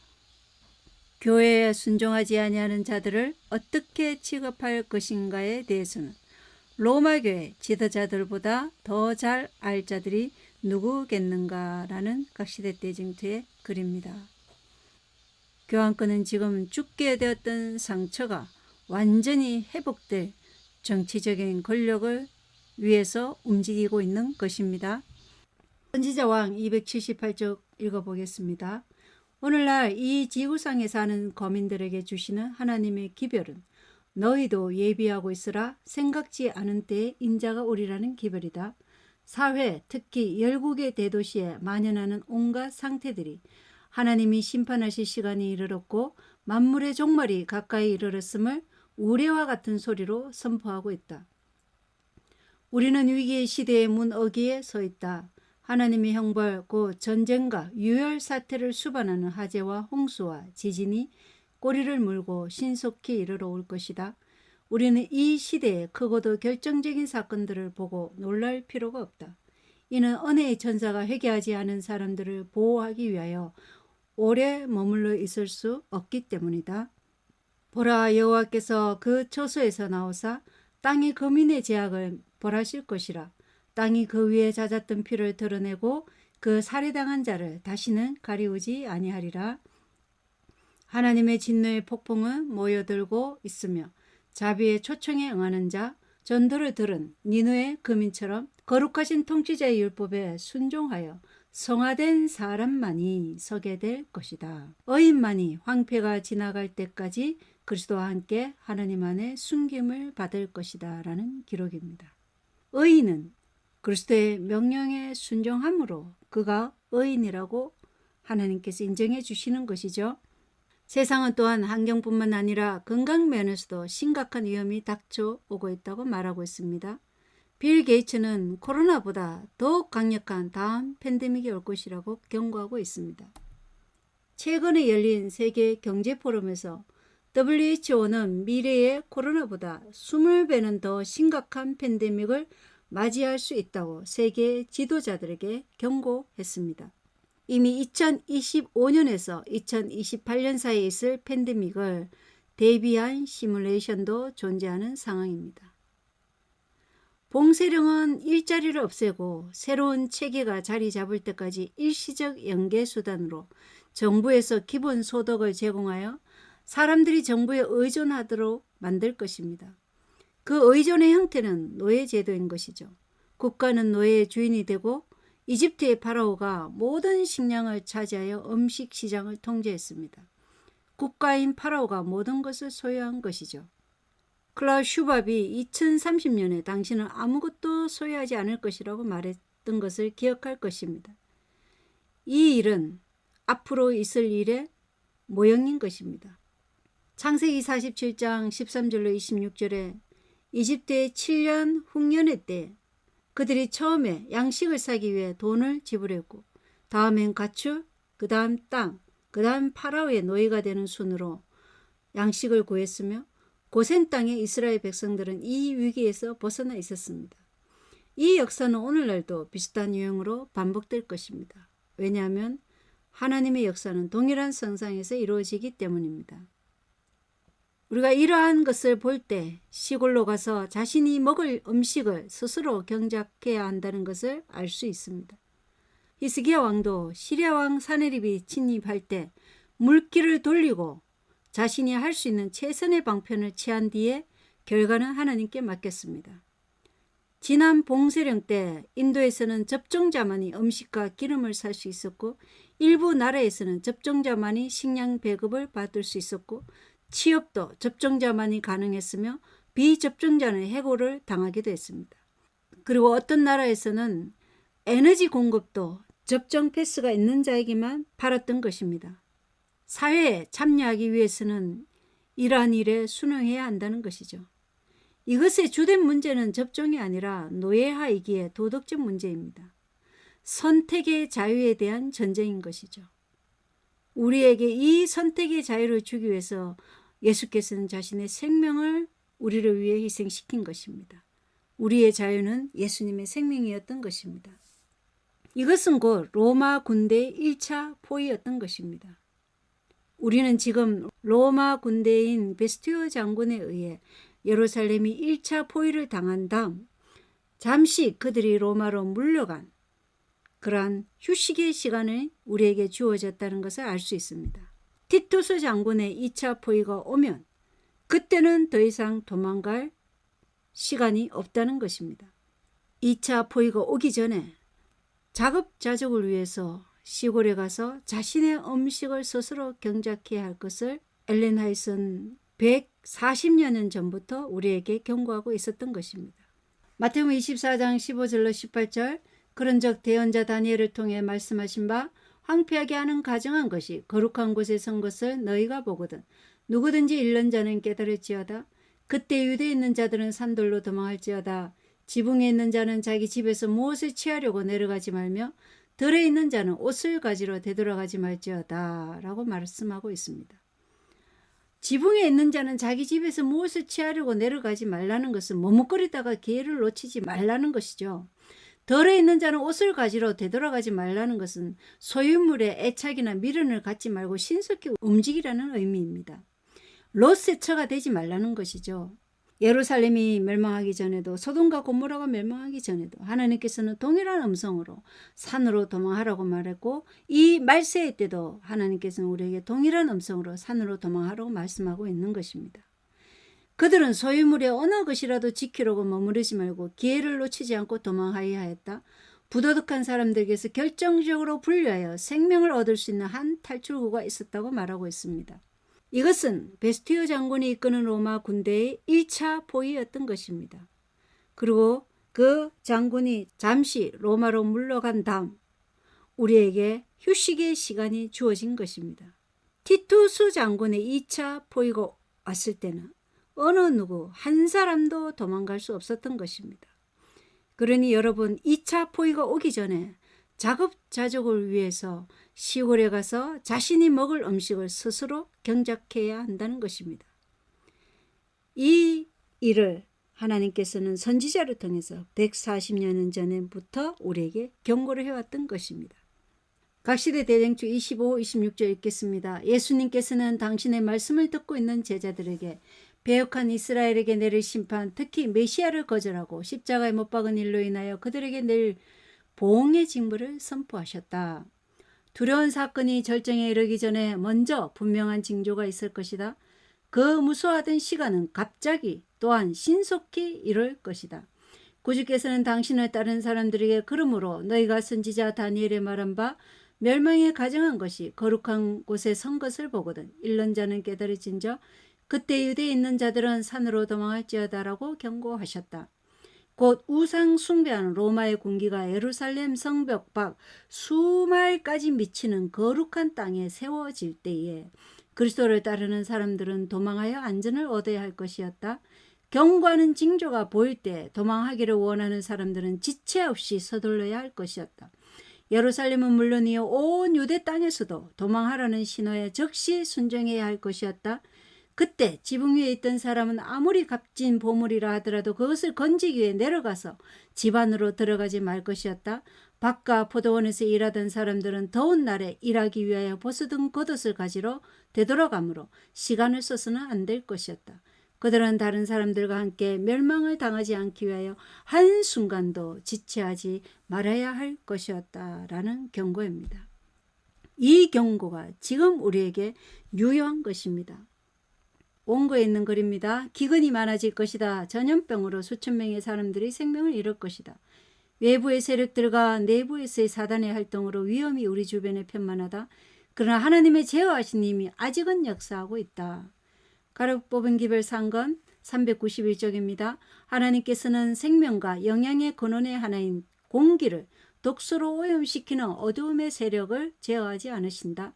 Speaker 1: 교회에 순종하지 아니하는 자들을 어떻게 취급할 것인가에 대해서는 로마교회 지도자들보다 더 잘 알 자들이 누구겠는가라는 각시대 대쟁투의 글입니다. 교황권은 지금 죽게 되었던 상처가 완전히 회복될 정치적인 권력을 위해서 움직이고 있는 것입니다. 선지자왕 278쪽 읽어보겠습니다. 오늘날 이 지구상에 사는 거민들에게 주시는 하나님의 기별은 너희도 예비하고 있으라. 생각지 않은 때에 인자가 오리라는 기별이다. 사회, 특히 열국의 대도시에 만연하는 온갖 상태들이 하나님이 심판하실 시간이 이르렀고 만물의 종말이 가까이 이르렀음을 우레와 같은 소리로 선포하고 있다. 우리는 위기의 시대의 문어기에 서 있다. 하나님의 형벌, 곧 전쟁과 유혈 사태를 수반하는 화재와 홍수와 지진이 꼬리를 물고 신속히 이르러 올 것이다. 우리는 이 시대의 크고도 결정적인 사건들을 보고 놀랄 필요가 없다. 이는 은혜의 천사가 회개하지 않은 사람들을 보호하기 위하여 오래 머물러 있을 수 없기 때문이다. 보라, 여호와께서 그 처소에서 나오사 땅의 거민의 제약을 벌하실 것이라. 땅이 그 위에 잦았던 피를 드러내고 그 살해당한 자를 다시는 가리우지 아니하리라. 하나님의 진노의 폭풍은 모여들고 있으며 자비의 초청에 응하는 자, 전도를 들은 니느의 거민처럼 거룩하신 통치자의 율법에 순종하여 성화된 사람만이 서게 될 것이다. 의인만이 황폐가 지나갈 때까지 그리스도와 함께 하나님 안에 숨김을 받을 것이다 라는 기록입니다. 의인은 그리스도의 명령에 순종함으로 그가 의인이라고 하나님께서 인정해 주시는 것이죠. 세상은 또한 환경뿐만 아니라 건강 면에서도 심각한 위험이 닥쳐오고 있다고 말하고 있습니다. 빌 게이츠는 코로나보다 더욱 강력한 다음 팬데믹이 올 것이라고 경고하고 있습니다. 최근에 열린 세계 경제 포럼에서 WHO는 미래의 코로나보다 20배는 더 심각한 팬데믹을 맞이할 수 있다고 세계 지도자들에게 경고했습니다. 이미 2025년에서 2028년 사이에 있을 팬데믹을 대비한 시뮬레이션도 존재하는 상황입니다. 봉쇄령은 일자리를 없애고 새로운 체계가 자리 잡을 때까지 일시적 연계 수단으로 정부에서 기본소득을 제공하여 사람들이 정부에 의존하도록 만들 것입니다. 그 의존의 형태는 노예제도인 것이죠. 국가는 노예의 주인이 되고 이집트의 파라오가 모든 식량을 차지하여 음식 시장을 통제했습니다. 국가인 파라오가 모든 것을 소유한 것이죠. 클라우스 슈밥이 2030년에 당신은 아무것도 소유하지 않을 것이라고 말했던 것을 기억할 것입니다. 이 일은 앞으로 있을 일의 모형인 것입니다. 창세기 47장 13절로 26절에 이집트의 7년 흉년의 때 그들이 처음에 양식을 사기 위해 돈을 지불했고 다음엔 가축, 그 다음 땅, 그 다음 파라오의 노예가 되는 순으로 양식을 구했으며 고센 땅의 이스라엘 백성들은 이 위기에서 벗어나 있었습니다. 이 역사는 오늘날도 비슷한 유형으로 반복될 것입니다. 왜냐하면 하나님의 역사는 동일한 성상에서 이루어지기 때문입니다. 우리가 이러한 것을 볼 때 시골로 가서 자신이 먹을 음식을 스스로 경작해야 한다는 것을 알 수 있습니다. 히스기야 왕도 시리아 왕 사네립이 침입할 때 물길을 돌리고 자신이 할 수 있는 최선의 방편을 취한 뒤에 결과는 하나님께 맡겼습니다. 지난 봉쇄령 때 인도에서는 접종자만이 음식과 기름을 살 수 있었고 일부 나라에서는 접종자만이 식량 배급을 받을 수 있었고 취업도 접종자만이 가능했으며 비접종자는 해고를 당하기도 했습니다. 그리고 어떤 나라에서는 에너지 공급도 접종 패스가 있는 자에게만 팔았던 것입니다. 사회에 참여하기 위해서는 이러한 일에 순응해야 한다는 것이죠. 이것의 주된 문제는 접종이 아니라 노예화이기에 도덕적 문제입니다. 선택의 자유에 대한 전쟁인 것이죠. 우리에게 이 선택의 자유를 주기 위해서 예수께서는 자신의 생명을 우리를 위해 희생시킨 것입니다. 우리의 자유는 예수님의 생명이었던 것입니다. 이것은 곧 로마 군대의 1차 포위였던 것입니다. 우리는 지금 로마 군대인 베스티오 장군에 의해 예루살렘이 1차 포위를 당한 다음 잠시 그들이 로마로 물러간 그러한 휴식의 시간이 우리에게 주어졌다는 것을 알 수 있습니다. 티투스 장군의 2차 포위가 오면 그때는 더 이상 도망갈 시간이 없다는 것입니다. 2차 포위가 오기 전에 자급자족을 위해서 시골에 가서 자신의 음식을 스스로 경작해야 할 것을 엘렌 화이트는 140년 전부터 우리에게 경고하고 있었던 것입니다. 마태복음 24장 15절로 18절 그런즉 대언자 다니엘을 통해 말씀하신 바 황폐하게 하는 가정한 것이 거룩한 곳에 선 것을 너희가 보거든 누구든지 잃는 자는 깨달을지어다. 그때 유대에 있는 자들은 산돌로 도망할지어다. 지붕에 있는 자는 자기 집에서 무엇을 취하려고 내려가지 말며 들에 있는 자는 옷을 가지러 되돌아가지 말지어다 라고 말씀하고 있습니다. 지붕에 있는 자는 자기 집에서 무엇을 취하려고 내려가지 말라는 것은 머뭇거리다가 기회를 놓치지 말라는 것이죠. 덜에 있는 자는 옷을 가지러 되돌아가지 말라는 것은 소유물에 애착이나 미련을 갖지 말고 신속히 움직이라는 의미입니다. 롯의 처가 되지 말라는 것이죠. 예루살렘이 멸망하기 전에도 소돔과 고모라가 멸망하기 전에도 하나님께서는 동일한 음성으로 산으로 도망하라고 말했고 이 말세의 때도 하나님께서는 우리에게 동일한 음성으로 산으로 도망하라고 말씀하고 있는 것입니다. 그들은 소유물의 어느 것이라도 지키려고 머무르지 말고 기회를 놓치지 않고 도망하여야 했다. 부도덕한 사람들에게서 결정적으로 분리하여 생명을 얻을 수 있는 한 탈출구가 있었다고 말하고 있습니다. 이것은 베스티오 장군이 이끄는 로마 군대의 1차 포위였던 것입니다. 그리고 그 장군이 잠시 로마로 물러간 다음 우리에게 휴식의 시간이 주어진 것입니다. 티투스 장군의 2차 포위가 왔을 때는 어느 누구 한 사람도 도망갈 수 없었던 것입니다. 그러니 여러분 2차 포위가 오기 전에 자급자족을 위해서 시골에 가서 자신이 먹을 음식을 스스로 경작해야 한다는 것입니다. 이 일을 하나님께서는 선지자를 통해서 140년 전부터 우리에게 경고를 해왔던 것입니다. 각시대 대행주 25, 26절 읽겠습니다. 예수님께서는 당신의 말씀을 듣고 있는 제자들에게 배역한 이스라엘에게 내릴 심판, 특히 메시아를 거절하고 십자가에 못 박은 일로 인하여 그들에게 내릴 보응의 징벌을 선포하셨다. 두려운 사건이 절정에 이르기 전에 먼저 분명한 징조가 있을 것이다. 그 무수하던 시간은 갑자기 또한 신속히 이룰 것이다. 구주께서는 당신을 따르는 사람들에게 그러므로 너희가 선지자 다니엘의 말한 바 멸망에 가정한 것이 거룩한 곳에 선 것을 보거든 일른 자는 깨달을진저 그때 유대에 있는 자들은 산으로 도망할지어다라고 경고하셨다. 곧 우상 숭배하는 로마의 군기가 예루살렘 성벽 밖 수마일까지 미치는 거룩한 땅에 세워질 때에 그리스도를 따르는 사람들은 도망하여 안전을 얻어야 할 것이었다. 경고하는 징조가 보일 때 도망하기를 원하는 사람들은 지체 없이 서둘러야 할 것이었다. 예루살렘은 물론이요 온 유대 땅에서도 도망하라는 신호에 즉시 순종해야 할 것이었다. 그때 지붕 위에 있던 사람은 아무리 값진 보물이라 하더라도 그것을 건지기 위해 내려가서 집 안으로 들어가지 말 것이었다. 밭과 포도원에서 일하던 사람들은 더운 날에 일하기 위하여 보스든 겉옷을 가지러 되돌아가므로 시간을 써서는 안 될 것이었다. 그들은 다른 사람들과 함께 멸망을 당하지 않기 위하여 한순간도 지체하지 말아야 할 것이었다라는 경고입니다. 이 경고가 지금 우리에게 유효한 것입니다. 원고에 있는 글입니다. 기근이 많아질 것이다. 전염병으로 수천 명의 사람들이 생명을 잃을 것이다. 외부의 세력들과 내부에서의 사단의 활동으로 위험이 우리 주변에 편만하다. 그러나 하나님의 제어하신 힘이 아직은 역사하고 있다. 가로 뽑은 기별 상건 391쪽입니다. 하나님께서는 생명과 영양의 근원의 하나인 공기를 독소로 오염시키는 어두움의 세력을 제어하지 않으신다.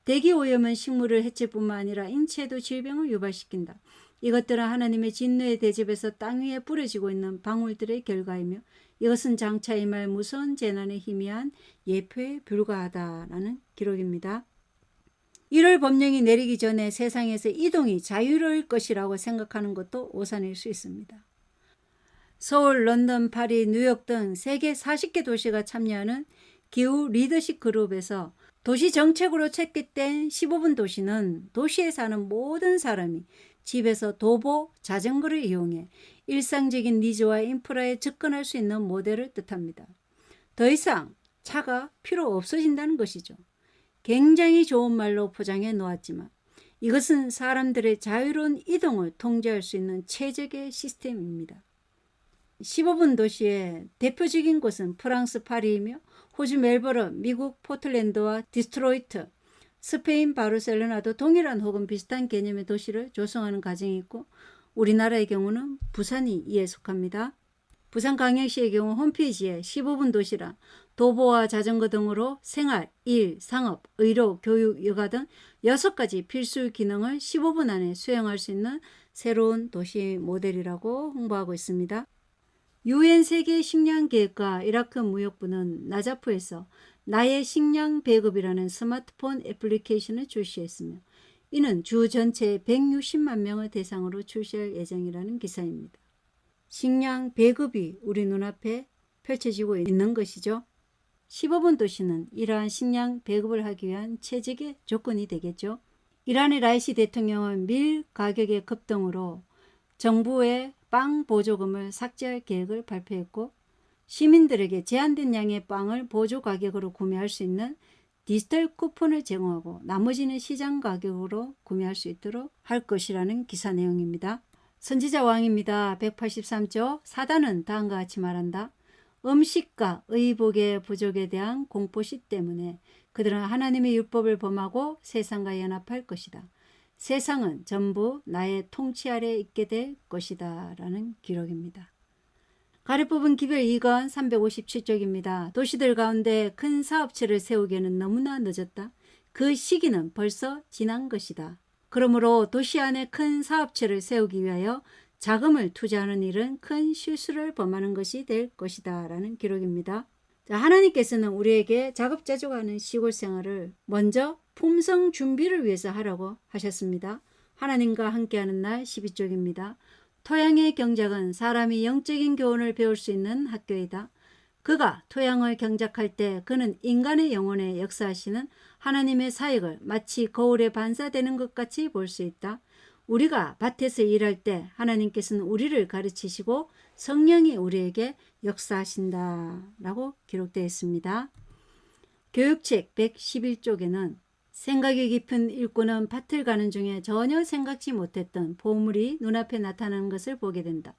Speaker 1: 대기 오염은 식물을 해칠 뿐만 아니라 인체에도 질병을 유발시킨다. 이것들은 하나님의 진노의 대접에서 땅 위에 뿌려지고 있는 방울들의 결과이며 이것은 장차 임할 무서운 재난의 희미한 예표에 불과하다라는 기록입니다. 1월 법령이 내리기 전에 세상에서 이동이 자유로울 것이라고 생각하는 것도 오산일 수 있습니다. 서울, 런던, 파리, 뉴욕 등 세계 40개 도시가 참여하는 기후 리더십 그룹에서 도시 정책으로 채택된 15분 도시는 도시에 사는 모든 사람이 집에서 도보, 자전거를 이용해 일상적인 니즈와 인프라에 접근할 수 있는 모델을 뜻합니다. 더 이상 차가 필요 없어진다는 것이죠. 굉장히 좋은 말로 포장해 놓았지만 이것은 사람들의 자유로운 이동을 통제할 수 있는 최적의 시스템입니다. 15분 도시의 대표적인 곳은 프랑스 파리이며 호주 멜버른, 미국 포틀랜드와 디스트로이트, 스페인 바르셀로나도 동일한 혹은 비슷한 개념의 도시를 조성하는 과정이 있고 우리나라의 경우는 부산이 이에 속합니다. 부산광역시의 경우 홈페이지에 15분 도시라 도보와 자전거 등으로 생활, 일, 상업, 의료, 교육, 육아 등 6가지 필수 기능을 15분 안에 수행할 수 있는 새로운 도시 모델이라고 홍보하고 있습니다. UN 세계 식량 계획과 이라크 무역부는 나자프에서 나의 식량 배급이라는 스마트폰 애플리케이션을 출시했으며 이는 주 전체 160만 명을 대상으로 출시할 예정이라는 기사입니다. 식량 배급이 우리 눈앞에 펼쳐지고 있는 것이죠. 15분 도시는 이러한 식량 배급을 하기 위한 최적의 조건이 되겠죠. 이란의 라이시 대통령은 밀 가격의 급등으로 정부의 빵 보조금을 삭제할 계획을 발표했고 시민들에게 제한된 양의 빵을 보조 가격으로 구매할 수 있는 디지털 쿠폰을 제공하고 나머지는 시장 가격으로 구매할 수 있도록 할 것이라는 기사 내용입니다. 선지자 왕입니다. 183조 사단은 다음과 같이 말한다. 음식과 의복의 부족에 대한 공포시 때문에 그들은 하나님의 율법을 범하고 세상과 연합할 것이다. 세상은 전부 나의 통치 아래 있게 될 것이다. 라는 기록입니다. 가려 뽑은 기별 2건 357쪽입니다. 도시들 가운데 큰 사업체를 세우기에는 너무나 늦었다. 그 시기는 벌써 지난 것이다. 그러므로 도시 안에 큰 사업체를 세우기 위하여 자금을 투자하는 일은 큰 실수를 범하는 것이 될 것이다. 라는 기록입니다. 자, 하나님께서는 우리에게 자급자족하는 시골 생활을 먼저 품성 준비를 위해서 하라고 하셨습니다. 하나님과 함께하는 날 12쪽입니다. 토양의 경작은 사람이 영적인 교훈을 배울 수 있는 학교이다. 그가 토양을 경작할 때 그는 인간의 영혼에 역사하시는 하나님의 사역을 마치 거울에 반사되는 것 같이 볼 수 있다. 우리가 밭에서 일할 때 하나님께서는 우리를 가르치시고 성령이 우리에게 역사하신다 라고 기록되어 있습니다. 교육책 111쪽에는 생각이 깊은 일꾼은 밭을 가는 중에 전혀 생각지 못했던 보물이 눈앞에 나타나는 것을 보게 된다.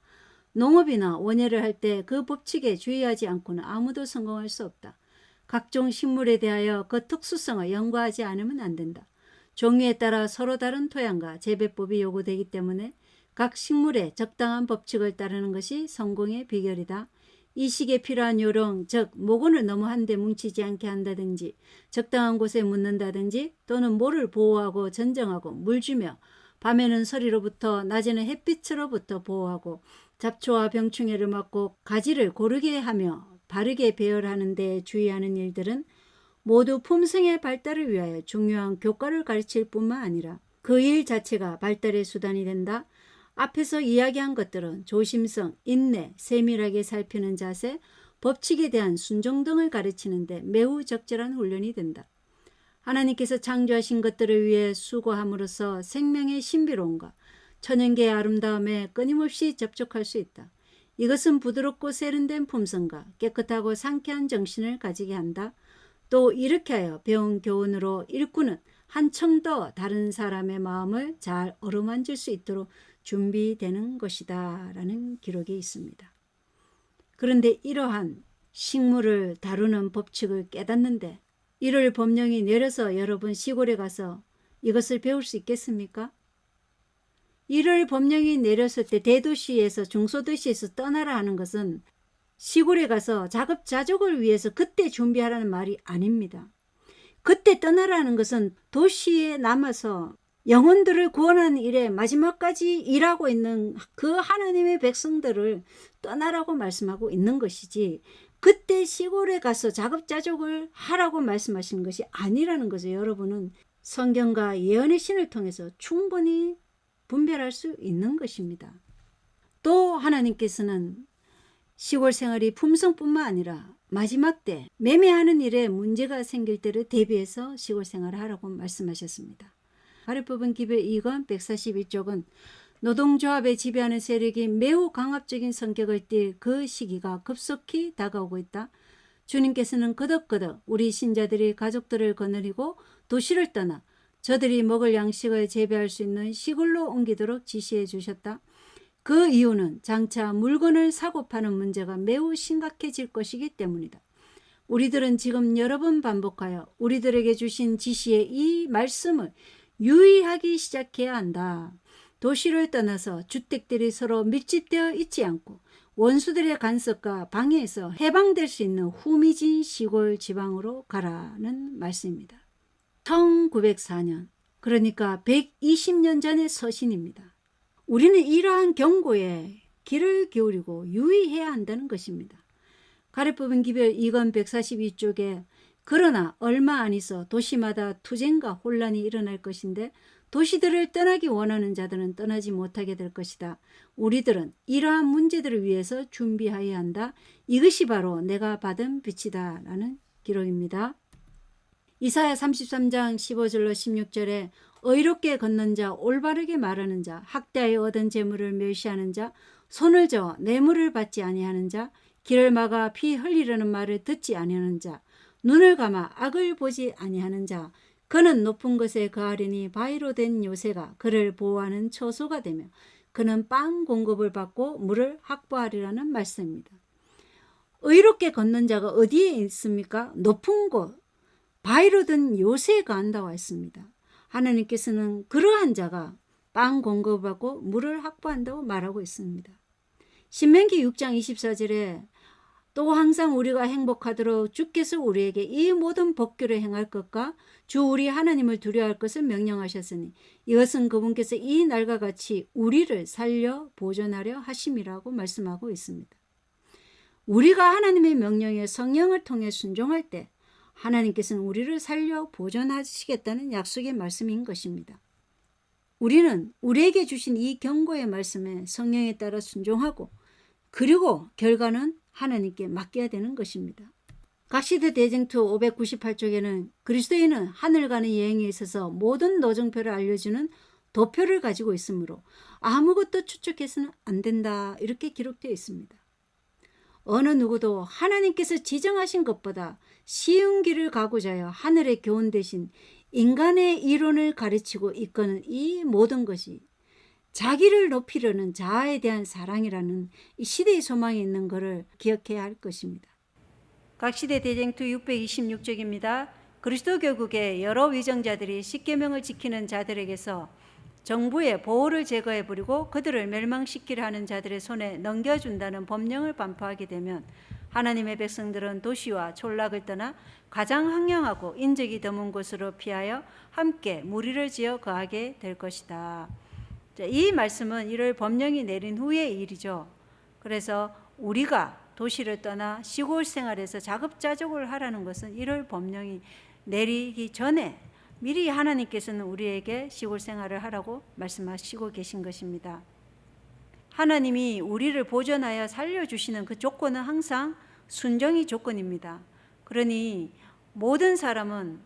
Speaker 1: 농업이나 원예를 할 때 그 법칙에 주의하지 않고는 아무도 성공할 수 없다. 각종 식물에 대하여 그 특수성을 연구하지 않으면 안 된다. 종류에 따라 서로 다른 토양과 재배법이 요구되기 때문에 각 식물의 적당한 법칙을 따르는 것이 성공의 비결이다. 이 시기에 필요한 요령, 즉 모근을 너무 한데 뭉치지 않게 한다든지 적당한 곳에 묻는다든지 또는 모를 보호하고 전정하고 물 주며 밤에는 서리로부터 낮에는 햇빛으로부터 보호하고 잡초와 병충해를 막고 가지를 고르게 하며 바르게 배열하는 데 주의하는 일들은 모두 품성의 발달을 위하여 중요한 교과를 가르칠 뿐만 아니라 그 일 자체가 발달의 수단이 된다. 앞에서 이야기한 것들은 조심성, 인내, 세밀하게 살피는 자세, 법칙에 대한 순종 등을 가르치는 데 매우 적절한 훈련이 된다. 하나님께서 창조하신 것들을 위해 수고함으로써 생명의 신비로움과 천연계의 아름다움에 끊임없이 접촉할 수 있다. 이것은 부드럽고 세련된 품성과 깨끗하고 상쾌한 정신을 가지게 한다. 또 이렇게 하여 배운 교훈으로 일꾼은 한층 더 다른 사람의 마음을 잘 어루만질 수 있도록 준비되는 것이다 라는 기록이 있습니다. 그런데 이러한 식물을 다루는 법칙을 깨닫는데 이를 법령이 내려서 여러분 시골에 가서 이것을 배울 수 있겠습니까? 이를 법령이 내렸을 때 대도시에서 중소도시에서 떠나라 하는 것은 시골에 가서 자급자족을 위해서 그때 준비하라는 말이 아닙니다. 그때 떠나라는 것은 도시에 남아서 영혼들을 구원하는 일에 마지막까지 일하고 있는 그 하나님의 백성들을 떠나라고 말씀하고 있는 것이지 그때 시골에 가서 자급자족을 하라고 말씀하시는 것이 아니라는 것을 여러분은 성경과 예언의 신을 통해서 충분히 분별할 수 있는 것입니다. 또 하나님께서는 시골 생활이 품성뿐만 아니라 마지막 때 매매하는 일에 문제가 생길 때를 대비해서 시골 생활을 하라고 말씀하셨습니다. 아래 뽑은 기별 2권 141쪽은 노동조합에 지배하는 세력이 매우 강압적인 성격을 띨 그 시기가 급속히 다가오고 있다. 주님께서는 거덕거덕 우리 신자들이 가족들을 거느리고 도시를 떠나 저들이 먹을 양식을 재배할 수 있는 시골로 옮기도록 지시해 주셨다. 그 이유는 장차 물건을 사고 파는 문제가 매우 심각해질 것이기 때문이다. 우리들은 지금 여러 번 반복하여 우리들에게 주신 지시의 이 말씀을 유의하기 시작해야 한다. 도시를 떠나서 주택들이 서로 밀집되어 있지 않고 원수들의 간섭과 방해에서 해방될 수 있는 후미진 시골 지방으로 가라는 말씀입니다. 1904년, 그러니까 120년 전의 서신입니다. 우리는 이러한 경고에 귀를 기울이고 유의해야 한다는 것입니다. 가래 뽑은 기별 2권 142쪽에 그러나 얼마 안 있어 도시마다 투쟁과 혼란이 일어날 것인데 도시들을 떠나기 원하는 자들은 떠나지 못하게 될 것이다. 우리들은 이러한 문제들을 위해서 준비해야 한다. 이것이 바로 내가 받은 빛이다 라는 기록입니다. 이사야 33장 15절로 16절에 의롭게 걷는 자, 올바르게 말하는 자, 학대하여 얻은 재물을 멸시하는 자, 손을 저어 뇌물을 받지 아니하는 자, 길을 막아 피 흘리려는 말을 듣지 아니하는 자, 눈을 감아 악을 보지 아니하는 자, 그는 높은 것에 거하리니 바위로 된 요새가 그를 보호하는 초소가 되며 그는 빵 공급을 받고 물을 확보하리라는 말씀입니다. 의롭게 걷는 자가 어디에 있습니까? 높은 곳, 바위로 든 요새에 거한다고 했습니다. 하나님께서는 그러한 자가 빵 공급을 받고 물을 확보한다고 말하고 있습니다. 신명기 6장 24절에 또 항상 우리가 행복하도록 주께서 우리에게 이 모든 법규를 행할 것과 주 우리 하나님을 두려워할 것을 명령하셨으니 이것은 그분께서 이 날과 같이 우리를 살려 보존하려 하심이라고 말씀하고 있습니다. 우리가 하나님의 명령에 성령을 통해 순종할 때 하나님께서는 우리를 살려 보존하시겠다는 약속의 말씀인 것입니다. 우리는 우리에게 주신 이 경고의 말씀에 성령에 따라 순종하고 그리고 결과는 하나님께 맡겨야 되는 것입니다. 각시대 대쟁투 598쪽에는 그리스도인은 하늘 가는 여행에 있어서 모든 노정표를 알려주는 도표를 가지고 있으므로 아무것도 추측해서는 안 된다 이렇게 기록되어 있습니다. 어느 누구도 하나님께서 지정하신 것보다 쉬운 길을 가고자 하여 하늘의 교훈 대신 인간의 이론을 가르치고 이끄는 이 모든 것이 자기를 높이려는 자아에 대한 사랑이라는 이 시대의 소망이 있는 것을 기억해야 할 것입니다. 각시대 대쟁투 626쪽입니다. 그리스도 교국의 여러 위정자들이 십계명을 지키는 자들에게서 정부의 보호를 제거해버리고 그들을 멸망시키려 하는 자들의 손에 넘겨준다는 법령을 반포하게 되면 하나님의 백성들은 도시와 촌락을 떠나 가장 황량하고 인적이 드문 곳으로 피하여 함께 무리를 지어 거하게 될 것이다. 이 말씀은 이를 법령이 내린 후의 일이죠. 그래서 우리가 도시를 떠나 시골 생활에서 자급자족을 하라는 것은 이를 법령이 내리기 전에 미리 하나님께서는 우리에게 시골 생활을 하라고 말씀하시고 계신 것입니다. 하나님이 우리를 보존하여 살려주시는 그 조건은 항상 순종이 조건입니다. 그러니 모든 사람은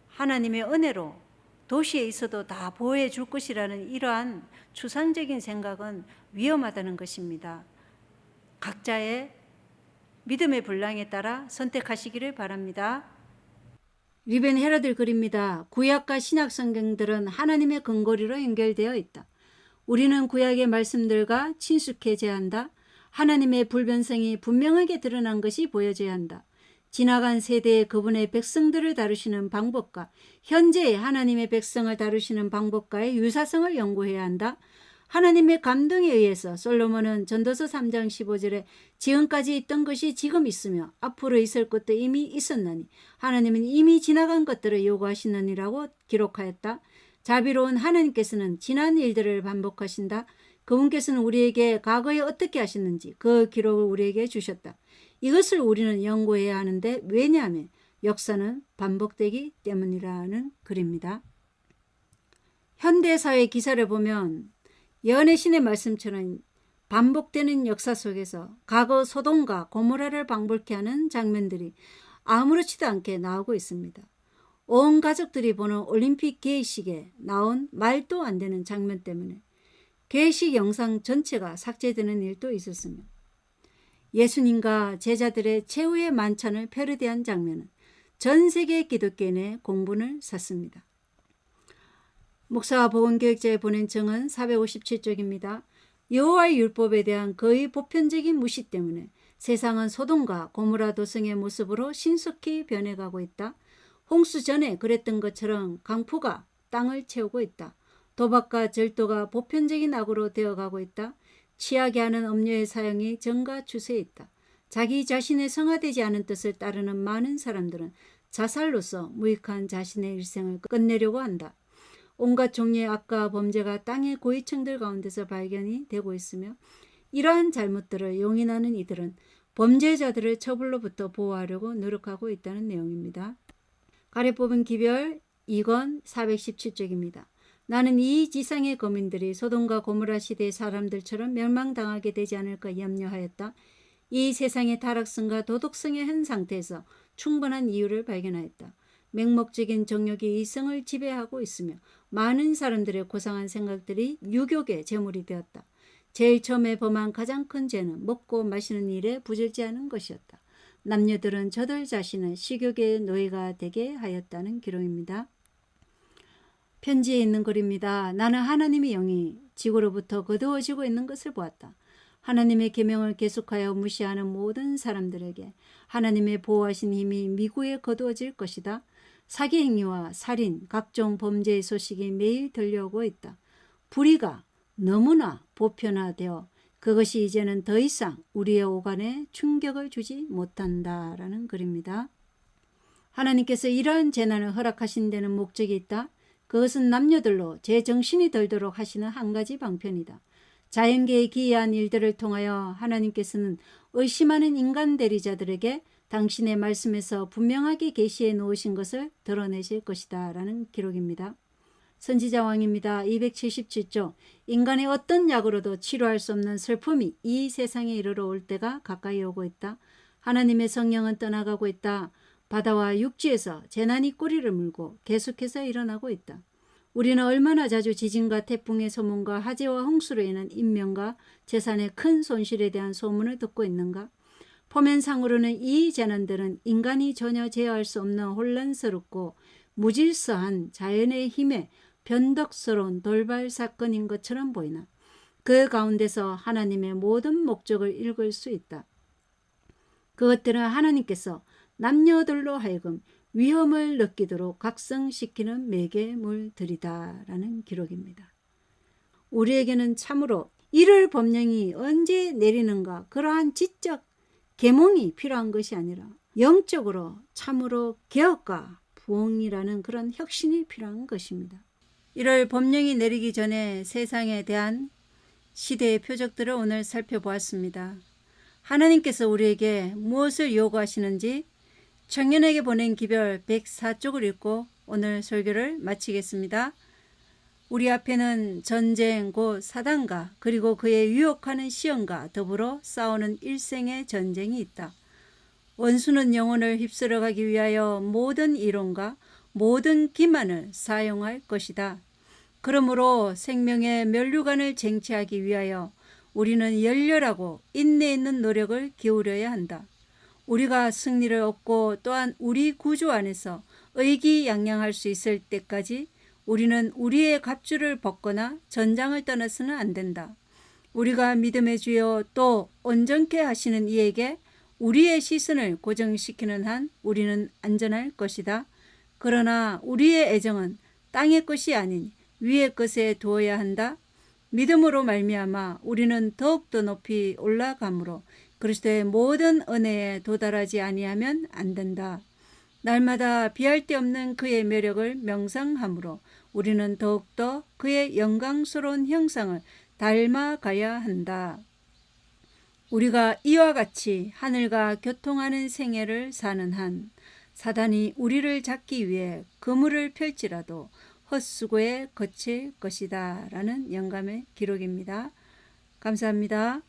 Speaker 1: 하나님의 은혜로 도시에 있어도 다 보호해 줄 것이라는 이러한 추상적인 생각은 위험하다는 것입니다. 각자의 믿음의 분량에 따라 선택하시기를 바랍니다. 리벤 헤라들 글입니다. 구약과 신약 성경들은 하나님의 근거리로 연결되어 있다. 우리는 구약의 말씀들과 친숙해져야 한다. 하나님의 불변성이 분명하게 드러난 것이 보여져야 한다. 지나간 세대의 그분의 백성들을 다루시는 방법과 현재의 하나님의 백성을 다루시는 방법과의 유사성을 연구해야 한다. 하나님의 감동에 의해서 솔로몬은 전도서 3장 15절에 지금까지 있던 것이 지금 있으며 앞으로 있을 것도 이미 있었나니 하나님은 이미 지나간 것들을 요구하시느니라고 기록하였다. 자비로운 하나님께서는 지난 일들을 반복하신다. 그분께서는 우리에게 과거에 어떻게 하셨는지 그 기록을 우리에게 주셨다. 이것을 우리는 연구해야 하는데 왜냐하면 역사는 반복되기 때문이라는 글입니다. 현대사회 기사를 보면 연애신의 말씀처럼 반복되는 역사 속에서 과거 소돔과 고모라를 방불케 하는 장면들이 아무렇지도 않게 나오고 있습니다. 온 가족들이 보는 올림픽 개회식에 나온 말도 안 되는 장면 때문에 개회식 영상 전체가 삭제되는 일도 있었으며 예수님과 제자들의 최후의 만찬을 패러디한 장면은 전 세계 기독교인의 공분을 샀습니다. 목사와 보건교육자에 보낸 증언 457쪽입니다. 여호와의 율법에 대한 거의 보편적인 무시 때문에 세상은 소돔과 고모라 도성의 모습으로 신속히 변해가고 있다. 홍수 전에 그랬던 것처럼 강포가 땅을 채우고 있다. 도박과 절도가 보편적인 악으로 되어가고 있다. 취하게 하는 음료의 사용이 증가 추세에 있다. 자기 자신의 성화되지 않은 뜻을 따르는 많은 사람들은 자살로서 무익한 자신의 일생을 끝내려고 한다. 온갖 종류의 악과 범죄가 땅의 고위층들 가운데서 발견이 되고 있으며 이러한 잘못들을 용인하는 이들은 범죄자들을 처벌로부터 보호하려고 노력하고 있다는 내용입니다. 가래 뽑은 기별 2권 417쪽입니다. 나는 이 지상의 거민들이 소돔과 고모라 시대의 사람들처럼 멸망당하게 되지 않을까 염려하였다. 이 세상의 타락성과 도덕성의 현 상태에서 충분한 이유를 발견하였다. 맹목적인 정욕이 이성을 지배하고 있으며 많은 사람들의 고상한 생각들이 유욕의 제물이 되었다. 제일 처음에 범한 가장 큰 죄는 먹고 마시는 일에 부절제하는 것이었다. 남녀들은 저들 자신을 식욕의 노예가 되게 하였다는 기록입니다. 편지에 있는 글입니다. 나는 하나님의 영이 지구로부터 거두어지고 있는 것을 보았다. 하나님의 계명을 계속하여 무시하는 모든 사람들에게 하나님의 보호하신 힘이 미국에 거두어질 것이다. 사기 행위와 살인, 각종 범죄의 소식이 매일 들려오고 있다. 불의가 너무나 보편화되어 그것이 이제는 더 이상 우리의 오간에 충격을 주지 못한다라는 글입니다. 하나님께서 이러한 재난을 허락하신 데는 목적이 있다. 그것은 남녀들로 제정신이 들도록 하시는 한 가지 방편이다. 자연계의 기이한 일들을 통하여 하나님께서는 의심하는 인간 대리자들에게 당신의 말씀에서 분명하게 계시해 놓으신 것을 드러내실 것이다 라는 기록입니다. 선지자왕입니다. 277조. 인간의 어떤 약으로도 치료할 수 없는 슬픔이 이 세상에 이르러 올 때가 가까이 오고 있다. 하나님의 성령은 떠나가고 있다. 바다와 육지에서 재난이 꼬리를 물고 계속해서 일어나고 있다. 우리는 얼마나 자주 지진과 태풍의 소문과 화재와 홍수로 인한 인명과 재산의 큰 손실에 대한 소문을 듣고 있는가? 포면상으로는 이 재난들은 인간이 전혀 제어할 수 없는 혼란스럽고 무질서한 자연의 힘에 변덕스러운 돌발 사건인 것처럼 보이나 그 가운데서 하나님의 모든 목적을 읽을 수 있다. 그것들은 하나님께서 남녀들로 하여금 위험을 느끼도록 각성시키는 매개물들이다 라는 기록입니다. 우리에게는 참으로 이를 법령이 언제 내리는가 그러한 지적 계몽이 필요한 것이 아니라 영적으로 참으로 개혁과 부흥이라는 그런 혁신이 필요한 것입니다. 이를 법령이 내리기 전에 세상에 대한 시대의 표적들을 오늘 살펴보았습니다. 하나님께서 우리에게 무엇을 요구하시는지 청년에게 보낸 기별 104쪽을 읽고 오늘 설교를 마치겠습니다. 우리 앞에는 전쟁 곧 사단과 그리고 그의 유혹하는 시험과 더불어 싸우는 일생의 전쟁이 있다. 원수는 영혼을 휩쓸어 가기 위하여 모든 이론과 모든 기만을 사용할 것이다. 그러므로 생명의 면류관을 쟁취하기 위하여 우리는 열렬하고 인내 있는 노력을 기울여야 한다. 우리가 승리를 얻고 또한 우리 구주 안에서 의기양양할 수 있을 때까지 우리는 우리의 갑주를 벗거나 전장을 떠나서는 안 된다. 우리가 믿음의 주여 또 온전케 하시는 이에게 우리의 시선을 고정시키는 한 우리는 안전할 것이다. 그러나 우리의 애정은 땅의 것이 아닌 위의 것에 두어야 한다. 믿음으로 말미암아 우리는 더욱더 높이 올라가므로 그리스도의 모든 은혜에 도달하지 아니하면 안 된다. 날마다 비할 데 없는 그의 매력을 명상함으로 우리는 더욱더 그의 영광스러운 형상을 닮아가야 한다. 우리가 이와 같이 하늘과 교통하는 생애를 사는 한 사단이 우리를 잡기 위해 그물을 펼지라도 헛수고에 거칠 것이다 라는 영감의 기록입니다. 감사합니다.